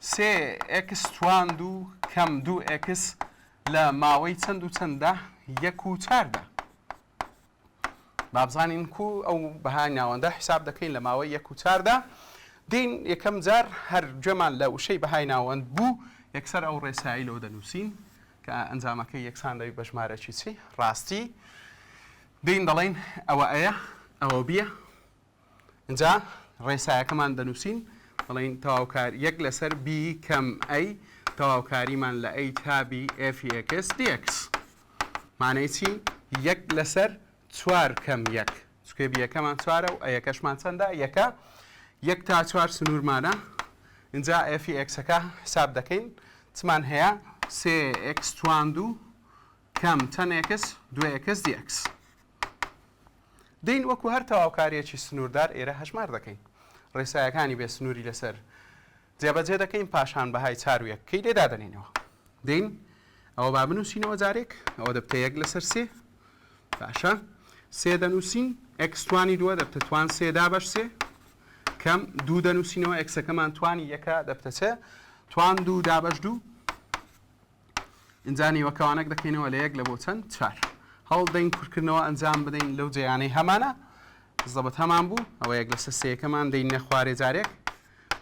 3 ئێکس تواندوو کەم 2 ئێکس لە ماوەی چەند و چەندە 1 و 4دا با بزانین کو ئەو بەهای ناوەندە حساب دەکەین لە ماوەی 1 و 4دا دین یەکەم جار هەر گوێمان لە وشەی بەهای ناوەند بوو یەکسەر ئەو ڕێسایی لەوە دەنووسین کە ئەنجامەکەی یەکسان دەوی بە ژمارەکی چی ڕاستی دین دەڵێن ئەوە ئەیە ئەوە بیە اینجا ڕێسایەکەمان دەنووسین دەڵێن تەواوکار یەک لەسەر بی کەم ئەی تەواوکاریمان لە ئەی تابی ئێفی ئێکس دیەکس مانەی چی یەک لەسەر 4 کەم یەک چکێ بیەکەمان 4 و ئەیەکەشمان چەندە یەکە 1 تا 4 سنوورمانە اینجا ئێفی ئێکسەکە حساب دەکەین چمان هەیە 3 ئێکس تواندوو کەم چەند ئێکس 2 ئێکس دیەکس دین وەکو هەر تەواوکاریەکی سنووردار ئێرە هەژمار دەکەین ڕێسایەکانی بێ سنووری لەسەر جێبەجێ دەکەین پاشان بەهای 4 و 1 کەی لێدا دەنێنەوە دین ئەوە با بنووسینەوە جارێک ئەوە دەبتە 1 لەسەر 3 باشە 3 دەنووسین ئێکس توانی 2 دەبتە توان 3 دابەش 3 کەم 2 دەنووسینەوە ئێکسەکەمان توانی 1 دەبتە 3 توان 2 دابەش 2 ئینجا نیوەکەوانێک دەکەینەوە لە 1 لە بۆ چەند 4 هەڵدەین کورتکردنەوە ئەنجام بدەین لەو جێیانەی هەمانە زەبەت هەمان بوو ئەوە 1 لەسەر 3ەکەمان دەینە خوارێ جارێک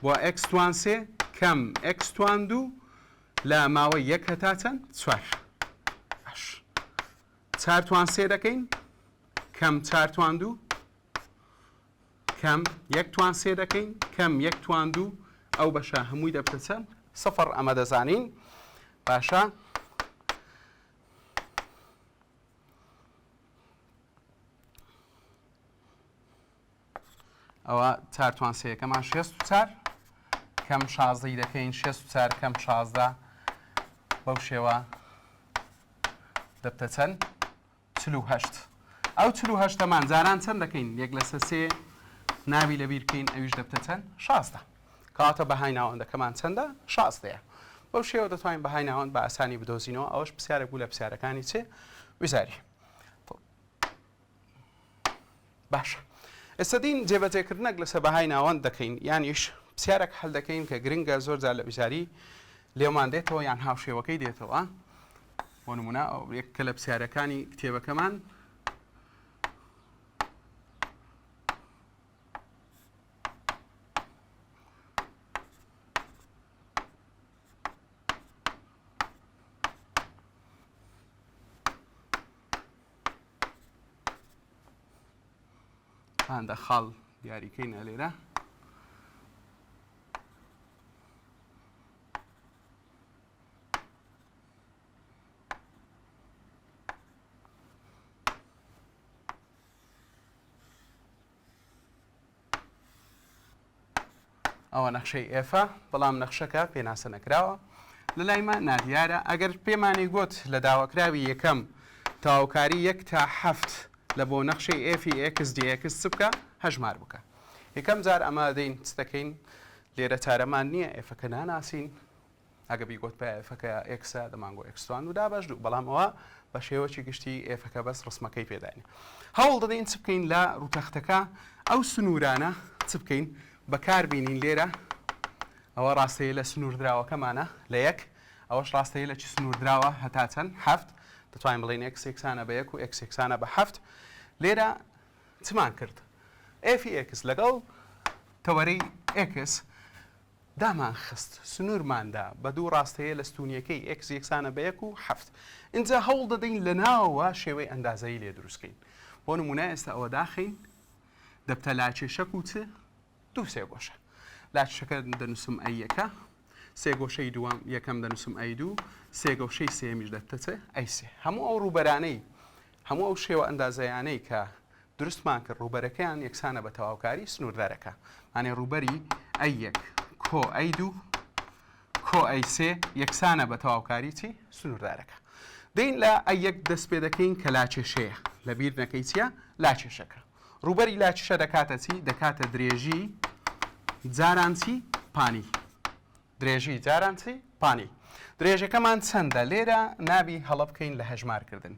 بۆ ئێکس توان 3 کەم ئێکس توان 2 لە ماوەی 1 هەتا چەند 4 باش چ چارتوان سێ دەکەین کەم چارتوان دوو کەم یەکتوان سێ دەکەین کەم یەکتوان دوو ئەو بەشە هەمووی دەبتە چەند؟ سەفر. ئەمە دەزانین. باشە ئەوە چارتوان سێیەکەمان 64 کەم 16 دەکەین 64 کەم 16 بەو شێوە دەبتە چەند؟ 48. ئەو 48ەمان جاران چەند دەکەین؟ یەک لەسەر سێ ناوی لەبیر بکەین ئەویش دەبتە چەند؟ 16. کاتە بەهای ناوەندەکەمان چەندە؟ 16ەیە. بەو شێوە دەتوانین بەهای ناوەند بە ئاسانی بدۆزینەوە. ئەوەش پرسیارێک بوو لە پرسیارەکانی چێ ویزاری. باشە. ئێستا دین جێبەجێکردنەک لەسەر بەهای ناوەند دەکەین یانیش پرسیارێک هەڵ دەکەین کە گرنگە زۆر جار لە ویزاری لێمان دێتەوە یان هاوشێوەکەی دێتەوە. بۆ نمونە یەکە لە پرسیارەکانی کتێبەکەمان هەندە خاڵ دیاریکەینە لێرە. ئەوە نەخشەی ئێفە بەڵام نەخشەکە پێناسە نەکراوە لە لایمە نادیارە. ئەگەر پێمانی گوت لە داواکراوی یەکەم تاواکاری 1 تا 7 لە بۆ نەخشەی ئێفی ئێکس دیەکس چ بکە؟ هەژمار بکە. یەکەم جار ئەمە دەین چ دەکەین؟ لێرە چارەمان نییە ئێفەکە ناناسین. ئەگە بیگوت بە ئێفەکە ئێکسە دەمانگۆ ئێکستوان و دابەش دوو، بەڵام ئەوە بە شێوەی گشتی ئێفەکە بەس ڕسمەکەی پێداین. هەوڵ دەدەین چ بکەین لە ڕووتەختەکە ئەو سنوورانە چ بکەین؟ بەکاربینین لێرە ئەوە ڕاستەیە لە سنووردراوەکەمانە لە یەک، ئەوەش ڕاستەیە لە چی سنووردراوە هەتا چەند؟ 7. دەتوانین بڵین ئێکس یەکسانە بە 1 و ئێکس یەکسانە بە 7. لێرە چمان کرد؟ ئێفی ئێکس لەگەڵ تەوەرەی ئێکس دامان خست سنوورماندا بە دوو ڕاستەیە لە ستونیەکەی ئێکس یەکسانە بە 1 و 7. اینجا هەوڵ دەدەین لە ناوەوە شێوەی ئەندازایی لێ دروستکەین. بۆ نمونە ئێستا ئەوە داخین دەبتە لاچێشەک و چ؟ دوو سێگۆشە. لاچەکە دەنووسم ئەی یەکە، سێگۆشەی دووەم یەکەم دەنووسم ئەی دوو، سێگۆشەی سێمیش دەبتە چ؟ ئەی سێ. هەموو ئەو ڕووبەرانەی هەموو ئەو شێوە ئەندازەیانەی کە دروستمان کرد ڕووبەرەکەیان یەکسانە بە تەواوکاری سنووردارەکە. مانێ ڕووبەری ئەی یەک کۆ ئەی دوو کۆ ئەی سێ یەکسانە بە تەواوکاری چی؟ سنووردارەکە. دەین لە ئەی یەک دەست پێ دەکەین کە لاچێشەیە لە بیر نەکەی چیە؟ لاچێشەکە. ڕووبەری لاچێشە دەکاتە چی؟ دەکاتە درێژی جاران چی؟ پانی. درێژی جاران چی؟ پانی. درێژەکەمان چەندە؟ لێرە نابی هەڵە بکەین لە هەژمارکردن.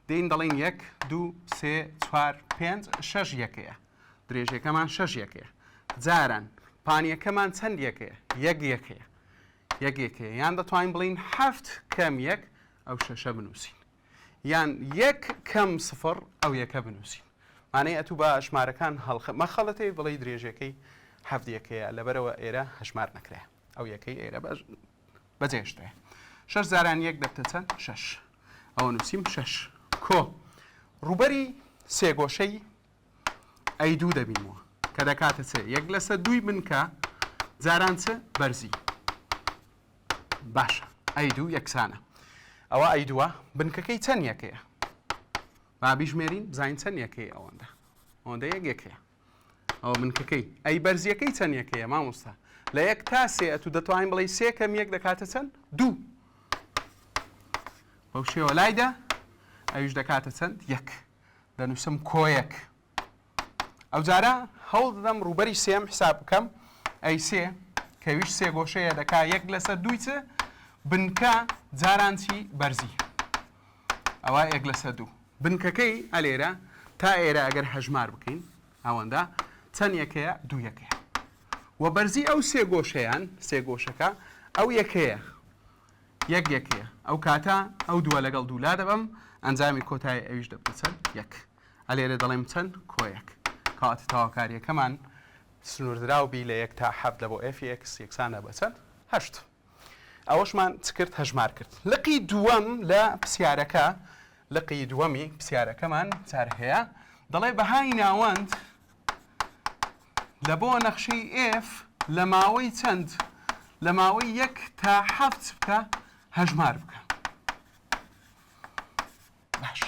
دەین دەڵین 1 2 3 4 5 6 یەکەیە. درێژەکەمان 6 یەکەیە. جاران پانیەکەمان چەند یەکەیە؟ 1 یەکەیە. 1 یەکەیە. یان دەتوانین بڵین 7 کەم 1 ئەو 6 بنووسین. یان 1 کەم 0 ئەو یەکە بنووسین. مانەی ئەتوو بە ژمارەکان مەخەڵەتەی بڵی درێژەکەی 7 یەکەیە لەبەرەوە ئێرە هەژمار نەکرێ. ئەو یەکەی ئێرە بەجێشتێ. 6 زاران 1 دەبتە چەند؟ 6. ئەوە نووسیم 6. کۆ ڕووبەری سێگۆشەی ئەی دوو دەبینەوە کە دەکاتە چێ؟ 1 لەسەر 2 بنکە جاران چ؟ بەرزی. باشە. ئەی دوو یەکسانە. ئەوە ئەی دووە بنکەکەی چەند یەکەیە؟ با بیژمێرین بزانین چەند یەکەیە ئەوەندە. ئەوەندە 1 یەکەیە. ئەوە بنکەکەی. ئەی بەرزیەکەی چەند یەکەیە مامۆستا؟ لە 1 تا 3 ئەتوو دەتوانین بڵێ 3 کەم 1 دەکاتە چەند؟ 2. بەو شێوە لایدا ئەویش دەکاتە چەند؟ 1. دەنووسم کۆ 1. ئەو جارە هەوڵ دەدەم ڕووبەری سێم حساب بکەم. ئەی سێ کەویش سێگۆشەیە دەکا 1 لەسەر 2 چ؟ بنکە جاران چی؟ بەرزی. ئەوە 1 لەسەر 2. بنکەکەی ئەلێرە تا ئێرە ئەگەر هەژمار بکەین ئەوەندە چەند یەکەیە؟ 2 یەکەیە. و بەرزی ئەو سێگۆشەیان سێگۆشەکە ئەو یەکەیە 1 یەکەیە. ئەو کاتە ئەو دووە لەگەڵ دوولا دەبم ئەنجامی کۆتایی ئەویش دەبتە چەند؟ 1. ئەلێرە دەڵێم چەند؟ کۆ 1. کاتە تاواکاریەکەمان سنووردراوبی لە 1 تا 7 لە بۆ ئێفی ئێکس یەکسانە بە چەند؟ 8. ئەوەشمان چ کرد؟ هەژمار کرد. لقی دووەم لە پرسیارەکە لقي دووەمی پرسیارەکەمان چار هەیە دەڵێ بەهای ناوەند لە بۆ نەخشەی F لە ماوەی چەند لە ماوەی 1 تا 7 بکە هەژمار بکە. باش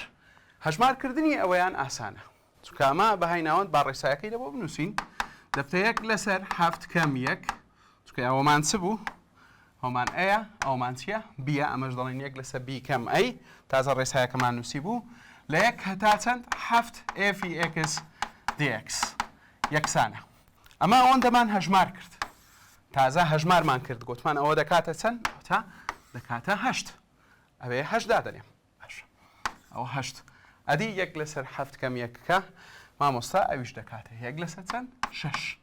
هەژمارکردنی ئەوەیان ئاسانە چونکە ئەمە بەهای ناوەند با ڕێسایەکەی لە بۆ بنووسین دەبتە 1 لەسەر 7 کەم 1 چونکە ئەوەمان چ بوو ئەومان ئەیە ئەومان چییە بیە ئەمەش دەڵێن 1 لەسەر بی کەم ئەی تازە ڕێسایەکەمان نووسی بوو لە 1 هەتا چەند 7 ئێفی x dx یەکسانە. ئەمە ئەوەندەمان هەژمار کرد تازە هەژمارمان کرد گوتمان ئەوە دەکاتە چەند تا دەکاتە 8 ئەوێ 8 دادەنێم ئەو 8 ئەدی 1 لەسەر 7 کەم 1کە مامۆستا ئەویش دەکاتە 1 لەسەر چەند 6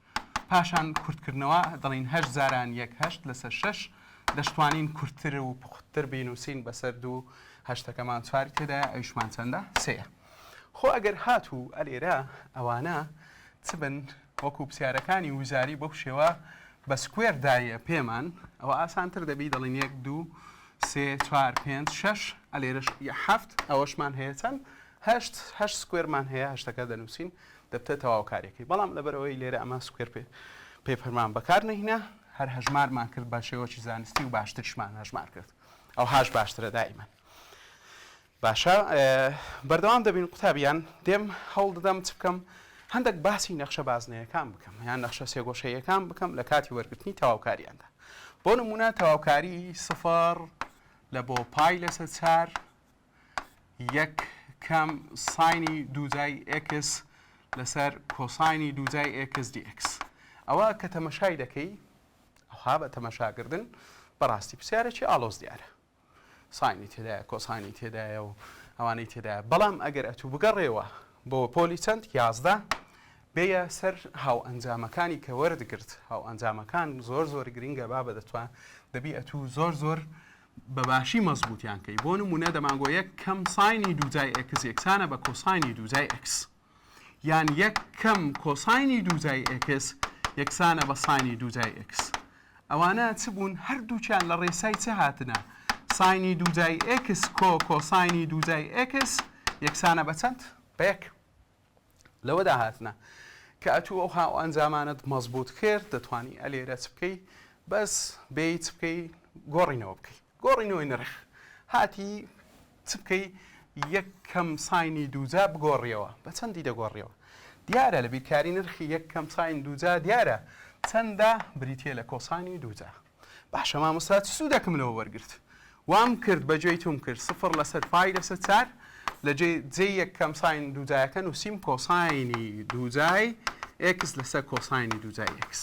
پاشان کورتکردنەوە دەڵین 8 زاران 1 8 لەسەر 6 دەشتوانین کورتتر و پوختتر بینوسین بەسەر دوو هەشتەکەمان چواری تێدا ئەویشمان چەندە سەیە. خۆ ئەگەر هاتوو ئەلێرە ئەوانە چ بن وەکو پرسیارەکانی وزاری بەو شێوە بە سکوێر دایە پێمان ئەوە ئاسانتر دەبی دەڵین 1 2 3 4 5 6 ئەلێرەش 7 ئەوەشمان هەیە چەند 8 سکوێرمان هەیە هەشتەکە دەنووسین دەبتە تەواوکاریەکەی بەڵام لەبەرەوەی لێرە ئەمە سکوێر پێپەرمان بەکار نەهینە هەر هەژمارمان کرد بە شێوەی زانستی و باشترشمان هەژمار کرد ئەو هاش باشترە دائیمەن. باشە بەردەوام دەبین قوتابیان دێم هەوڵ دەدەم چ بکەم هەندێک باسی نەخشە بازنەیەکان بکەم یان نەخشە سێگۆشەیەکان بکەم لە کاتی وەرگرتنی تەواوکاریاندا. بۆ نمونە تەواوکاری سفر لە بۆ پای لەسەر 4 1 کەم ساینی دووجای x لەسەر کۆساینی دووجای x dx ئەوە کە تەمەشای دەکەی ئەوها بە تەمەشاکردن بەڕاستی پرسیارێکی ئاڵۆز دیارە ساینی تێدایە کۆساینی تێدایە و ئەوانەی تێدایە بەڵام ئەگەر ئەتوو بگەڕێەوە بۆ پۆلی چەند 11 بێیە سەر هاو ئەنجامەکانی کە وەردەگرت هاو ئەنجامەکان زۆر گرینگە با دەتوان دەبی ئەتوو زۆر بەباشی مەزبوطیان کەی بۆ نمونە دەمانگۆ 1 کەم ساینی دووجای x یەکسانە بە کۆساینی دووجای x یان 1 کەم کۆساینی دووجای x یەکسانە بە ساینی دووجای x ئەوانە چ بوون هەردووچیان لە ڕێسای چه هاتنە ساینی دووجای x کۆساینی دووجای x یەکسانە بە چەند بە 1 لەوەدا هاتنە کە ئەتوو ئەو هاو ئەنجامانت مەزبوط کرد دەتوانی ئەلێرە چ بکەی بەس بێی چ بکەی گۆڕینەوە بکەی گۆڕینەوەی نرخ هاتی چ بکەی 1 کەم ساینی دووجا بگۆڕیەوە بە چەندی دەگۆڕیەوە دیارە لە بیرکاری نرخی 1 کەم ساین دووجا دیارە چەندە بریتە لە کۆسانی دووجا. باشە مامۆستا چ سوودەکەم لەوە وەرگرت وام کرد بەجێی توم کرد 0 لەسەر پای لەسەر 4 لە جێ 1 کەم ساین دووجایەکە نووسیم کۆساینی دووجای x لەسەر کۆساینی دووجای x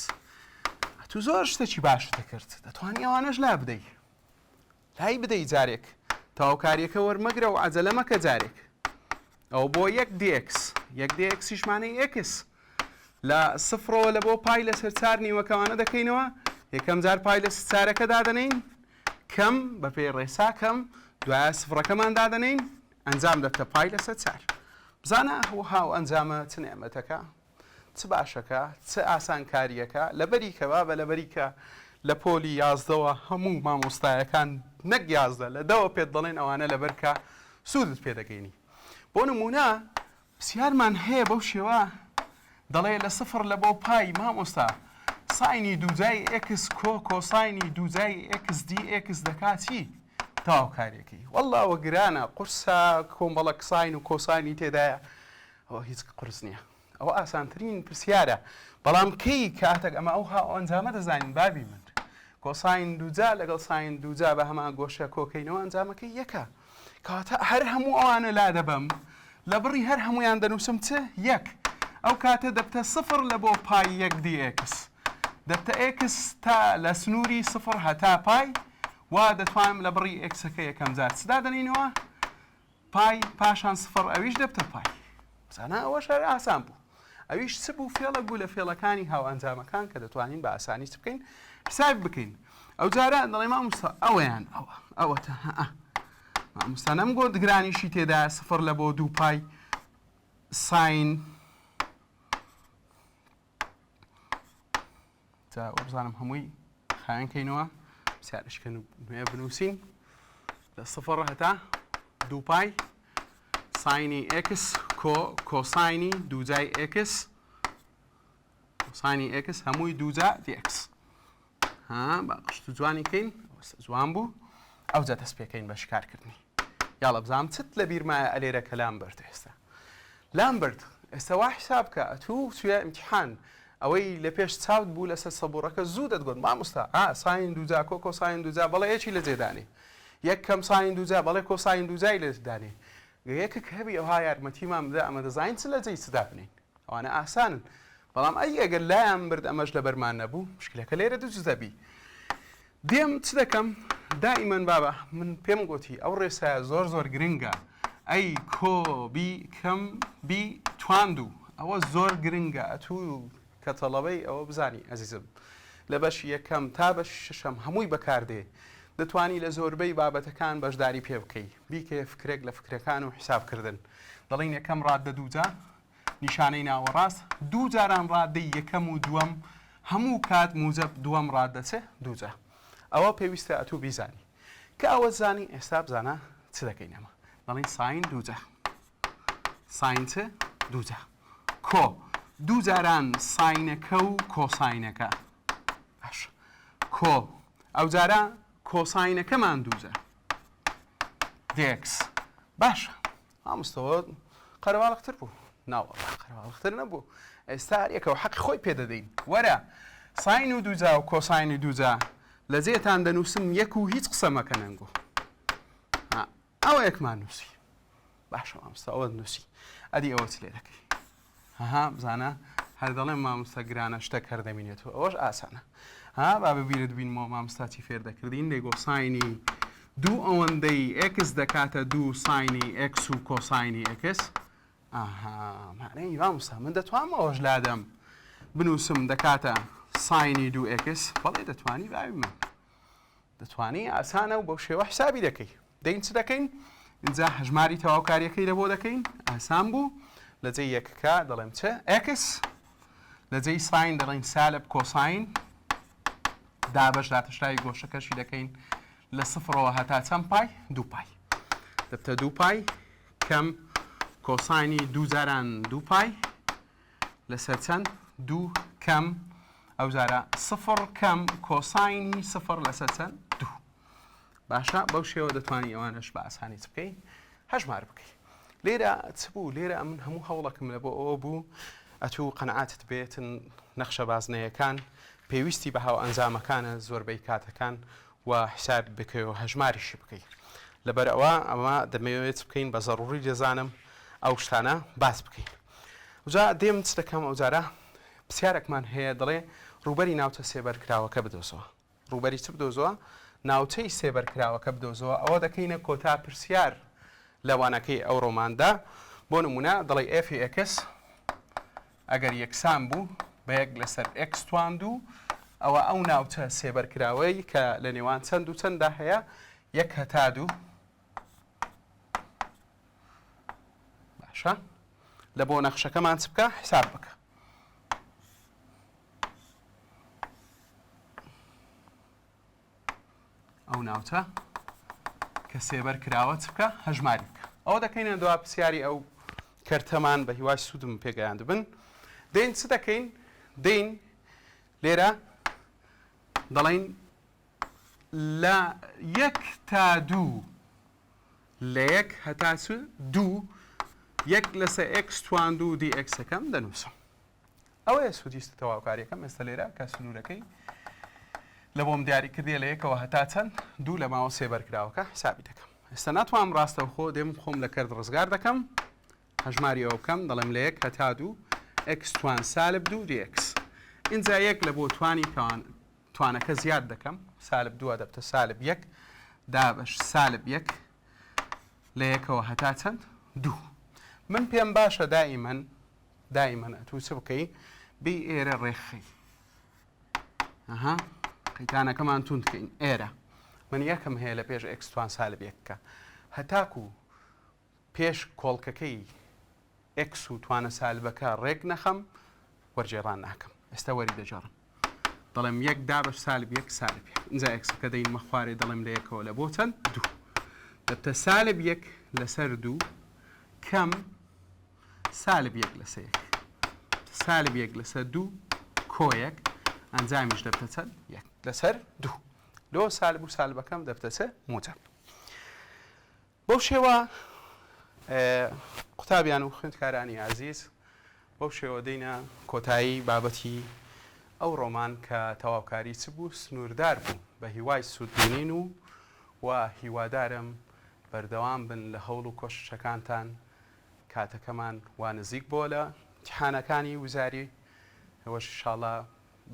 تو زۆر شتێکی باشتە کرد دەتوانی ئەوانەش لا بدەی لای بدەی جارێک تەواوکاریەکە وەرمەگرە و عەجەلە مەکە جارێک ئەو بۆ 1 dx 1 dxیشمانەی x لە سفرەوە لە بۆ پای لەسەر 4 نیوەکەوانە دەکەینەوە یەکەم جار پای لەسەر 4ەکە دادەنین کەم بە پێی ڕێسا کەم دوایە سفرەکەمان دادەنین ئەنجام دەبتە پای لەسەر 4 بزانە هاو ئەنجامە چ نێمەتەکە چ باشەکە چ ئاسانکاریەکە لەبەریکەوە بە لەبەریکە لە پۆلی 11ەوە هەموو مامۆستایەکان نەک 11 لە دەوە پێت دەڵێن ئەوانە لەبەرکە سوودت پێدەگەینی. بۆ نمونە پرسیارمان هەیە بەو شێوە دەڵێ لە سفر لە بۆ پای مامۆستا ساینی دووجای x کۆساینی دووجای x dx دەکاتی تەواوکاریەکەی وەڵڵا ئەوە گرانە قورسە کۆمەڵک ساین و کۆسانی تێدایە ئەوە هیچ قرس نییە ئەوە ئاسانترین پرسیارە بەڵام کەی کاتێک ئەمە ئەو هاو ئەنجامە دەزانین بابی من کۆساین دووجا لەگەڵ ساین دووجا بە هەمان گۆشە کۆکەینەوە ئەنجامەکەی یەکە کاتە هەر هەموو ئەوانە لا دەبم لە بڕی هەر هەمویان دەنووسم چ یەک ئەو کاتە دەبتە سفر لە بۆ پای 1 dx دەبتە x تا لە سنووری سفر هەتا پای وا دەتوانم لە بڕی ئەکسەکە یەکەم جار چدا دەنینەوە پای پاشان سفر ئەویش دەبتە پای بزانە ئەوە شەر ئاسان بوو ئەویش چ بوو فێڵە بوو لە فێڵەکانی هاو ئەنجامەکان کە دەتوانین بە ئاسانی چ بکەین حساب بکەین ئەو جارە دەڵێ مامۆستا ئەوەیان ئەوەتە مامۆستا نەمگۆ دگرانیشی تێدا سفر لە بۆ 2 پای ساین تا بزانم هەمووی خایەنکەینەوە پرسیارشکە نوێ بنووسین لە سفر هەتا 2 پای ساینی x کۆساینی دووجای x کۆساینی x هەمووی دووجا dx بەقشت و جوانی کەین جوان بوو ئەوجا دەست پێکەین بە شکارکردنی یاڵە بزانم چت لە بیرمایە ئەلێرە کە لام برد ئێستا لام برد ئێستا وا حساب بکە ئەتوو سوێ ئیمتیحان ئەوەی لە پێش چاوت بوو لەسەر سەبوڕەکە زوو دەتگوت مامۆستا ساین دووجا کۆساین دووجا بەڵێ یەکی لە جێدانێ یەک کەم ساین دووجا بەڵێ کۆساین دووجای لە جێدانێ یەکێک هەبی ئەوها یارمەتیمان بدە ئەمە دەزانین چ لە جێی چدا بنین ئەوانە ئاسانن بەڵام ئەگەر لایان برد ئەمەش لە بەرمان نەبوو مشکلەکە لێرە دوو دەبی دێم چ دەکەم دائیمەن بابە من پێم گوتی ئەو ڕێسایە زۆر گرنگە ئەی کۆبی کەم بی تواندوو ئەوە زۆر گرنگە ئەتوو کە تەڵەبەی ئەوە بزانی ئەزیزم لە بەش یەکەم تا بەش شەشەم هەمووی بەکاردێ دەتوانی لە زۆربەی بابەتەکان بەشداری پێ بکەی بیکە فکرێک لە فکرەکان و حسابکردن دەڵین یەکەم ڕاددە دووجا نیشانەی ناوەڕاست دوو جاران ڕاددەی یەکەم و دووەم هەموو کات موجب دووەم ڕاددەچێ دووجا ئەوە پێویستە ئەتوو بیزانی کە ئەوە زانی ئێستا بزانە چ دەکەین ئەمە دەڵین ساین دووجا ساین چ دووجا کۆ دوو جاران ساینەکە و کۆساینەکە باش کۆ ئەو جارە کۆساینەکەمان دووجا dx باشە ئامستەوە قەرەواڵقتر بوو ناوەڕا قەرەواڵقتر نەبوو ئێستا هەرێکەوە حەقی خۆی پێدەدەین وەرە ساین و دووجا و کۆساینی دووجا لە جێتان دەنووسم یەک و هیچ قسە مەکە نەنگۆ ئەوە یەکمان نووسی باشە مامۆستا ئەوە نووسی ئەدی ئەوە چ لێ دەکەی بزانە هەر دەڵێم مامۆستا گرانە شتێک هەردەمینێتەوە ئەوەش ئاسانە با ببیرت بینەوە مامۆستاچی فێر دەکردین لێگۆ ساینی دوو ئەوەندەی x دەکاتە دوو ساینی x و کۆساینی x مانەی مامۆستا من دەتوانمەوەش لادەم بنووسم دەکاتە ساینی دوو x بەڵێ دەتوانی باوی من دەتوانی ئاسانە و بەو شێوە حسابی دەکەی دەین چ دەکەین اینجا هەژماری تەواوکاریەکەی لە بۆ دەکەین ئاسان بوو لە جێی یەکەکە دەڵێم چ x لە جێی ساین دەڵێن سالب کۆساین دابەش داتەشتای گۆشەکەشی دەکەین لە سفرەوە هەتا چەند پای دوو پای دەبتە دوو پای کەم کۆساینی دوو جاران دوو پای لەسەر چەند دوو کەم ئەو جارە سفر کەم کۆساینی سفر لەسەر چەند دوو باشە بەو شێوە دەتوانی ئەوانش بە ئاسانی چ بکەی هەژمار بکەی لێرە چ بوو لێرە من هەموو هەوڵەکەم لە بۆ ئەوە بوو ئەتوو قەنەعاتت بێتن نەخشە بازنەیەکان پێویستی بە هاو ئەنجامەکانە زۆربەی کاتەکان و حساب بکەیەوە هەژماریشی بکەیت لەبەر ئەمە دەمەوێت بکەین بە زەڕوری دەزانم ئەو شتانە باس بکەین وجا دێم چ دەکەم ئەو جارە پرسیارێکمان هەیە دەڵێ ڕوبەری ناوچە سێبەرکراوەکە بدۆزەوە ڕوبەری چ بدۆزەوە ناوچەی سێبەرکراوەکە بدۆزەوە ئەوە دەکەینە کۆتا پرسیار لەوانەکەی ئەو ڕۆماندا بۆ نمونە دەڵێ f(x) ئەگەر یەکسان بوو بە یەک لەسەر x تواندوو ئەوە ئەو ناوچە سێبەرکراوەی کە لە نێوان چەند و چەنددا هەیە یەک هەتا دوو باشە لە بۆ نەخشەکەمان چ بکە حساب بکە ئەو ناوچە کە سێبەرکراوە چ بکە هەژماری بکە ئەوە دەکەینە دوا پرسیاری ئەو کەرتەمان بە هیوای سوودم پێگەیاند بن دێین چ دەکەین دێین لێرە دەڵێن لە یەک تا دوو لە یەک هەتا دوو یەک لەسەر x تواندوو dx یەکەم دەنووسم ئەوەیە سوودیستە تەواوکاریەکەم ئێستا لێرە کە سنوورەکەی لە بۆم دیاریکردی لە یەکەوە هەتا چەند دوو لە ماوە سێبەرکراوەکە حسابی دەکەم ئێستا ناتوانم ڕاستەوخۆ دێم خۆم لە کەرد ڕزگار دەکەم هەژماری ئەو بکەم دەڵێم لە یەک هەتا دوو x توان سالب دوو dx اینجا یەک لە بۆ توانەکە زیاد دەکەم سالب دووە دەبتە سالب یەک دابەش سالب یەک لە یەکەوە هەتا چەند دوو من پێم باشە دائیمەن ئەتوو چ بکەی بی ئێرە ڕێخی قەیتانەکەمان تون بکەین ئێرە من یەکم هەیە لە پێش x توان سالب یەککە هەتاکو پێش کۆڵکەکەی x و توانە سالبەکە ڕێک نەخەم وەرجێڕان ناکەم ئێستا وەری دەجێڕم دەڵێم یەک دابەش سالب یەک سالب یەک اینجا x-کە دەین مەخوارێ دەڵێم لە یەکەوە لە بۆ چەند دوو دەبتە سالب یەک لەسەر دوو کەم سالب 1 لەسەر 1 سالب 1 لەسەر 2 کۆیەک ئەنجامیش دەبتە چەند 1 لەسەر 2 لۆ سالب و سالبەکەم دەبتە چ موجب بەو شێوە قوتابیان و خوێندکارانی عزیز بەو شێوە دەینە کۆتایی بابەتی ئەو ڕۆمان کە تەواوکاری چ بوو سنووردار بوو بە هیوای سوودبوونین و هیوادارم بەردەوام بن لە هەوڵ و کۆششەکانتان کاتەکەمان وا نزیک بۆ لە امتحانەکانی وزاری ئەوەش ئینشاڵڵا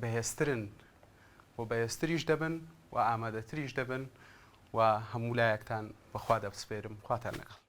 بەهێزترن و بەهێزتریش دەبن و ئامادەتریش دەبن و هەموو لایەکتان بەخوا دەبسپێرم خواتان لەگەڵ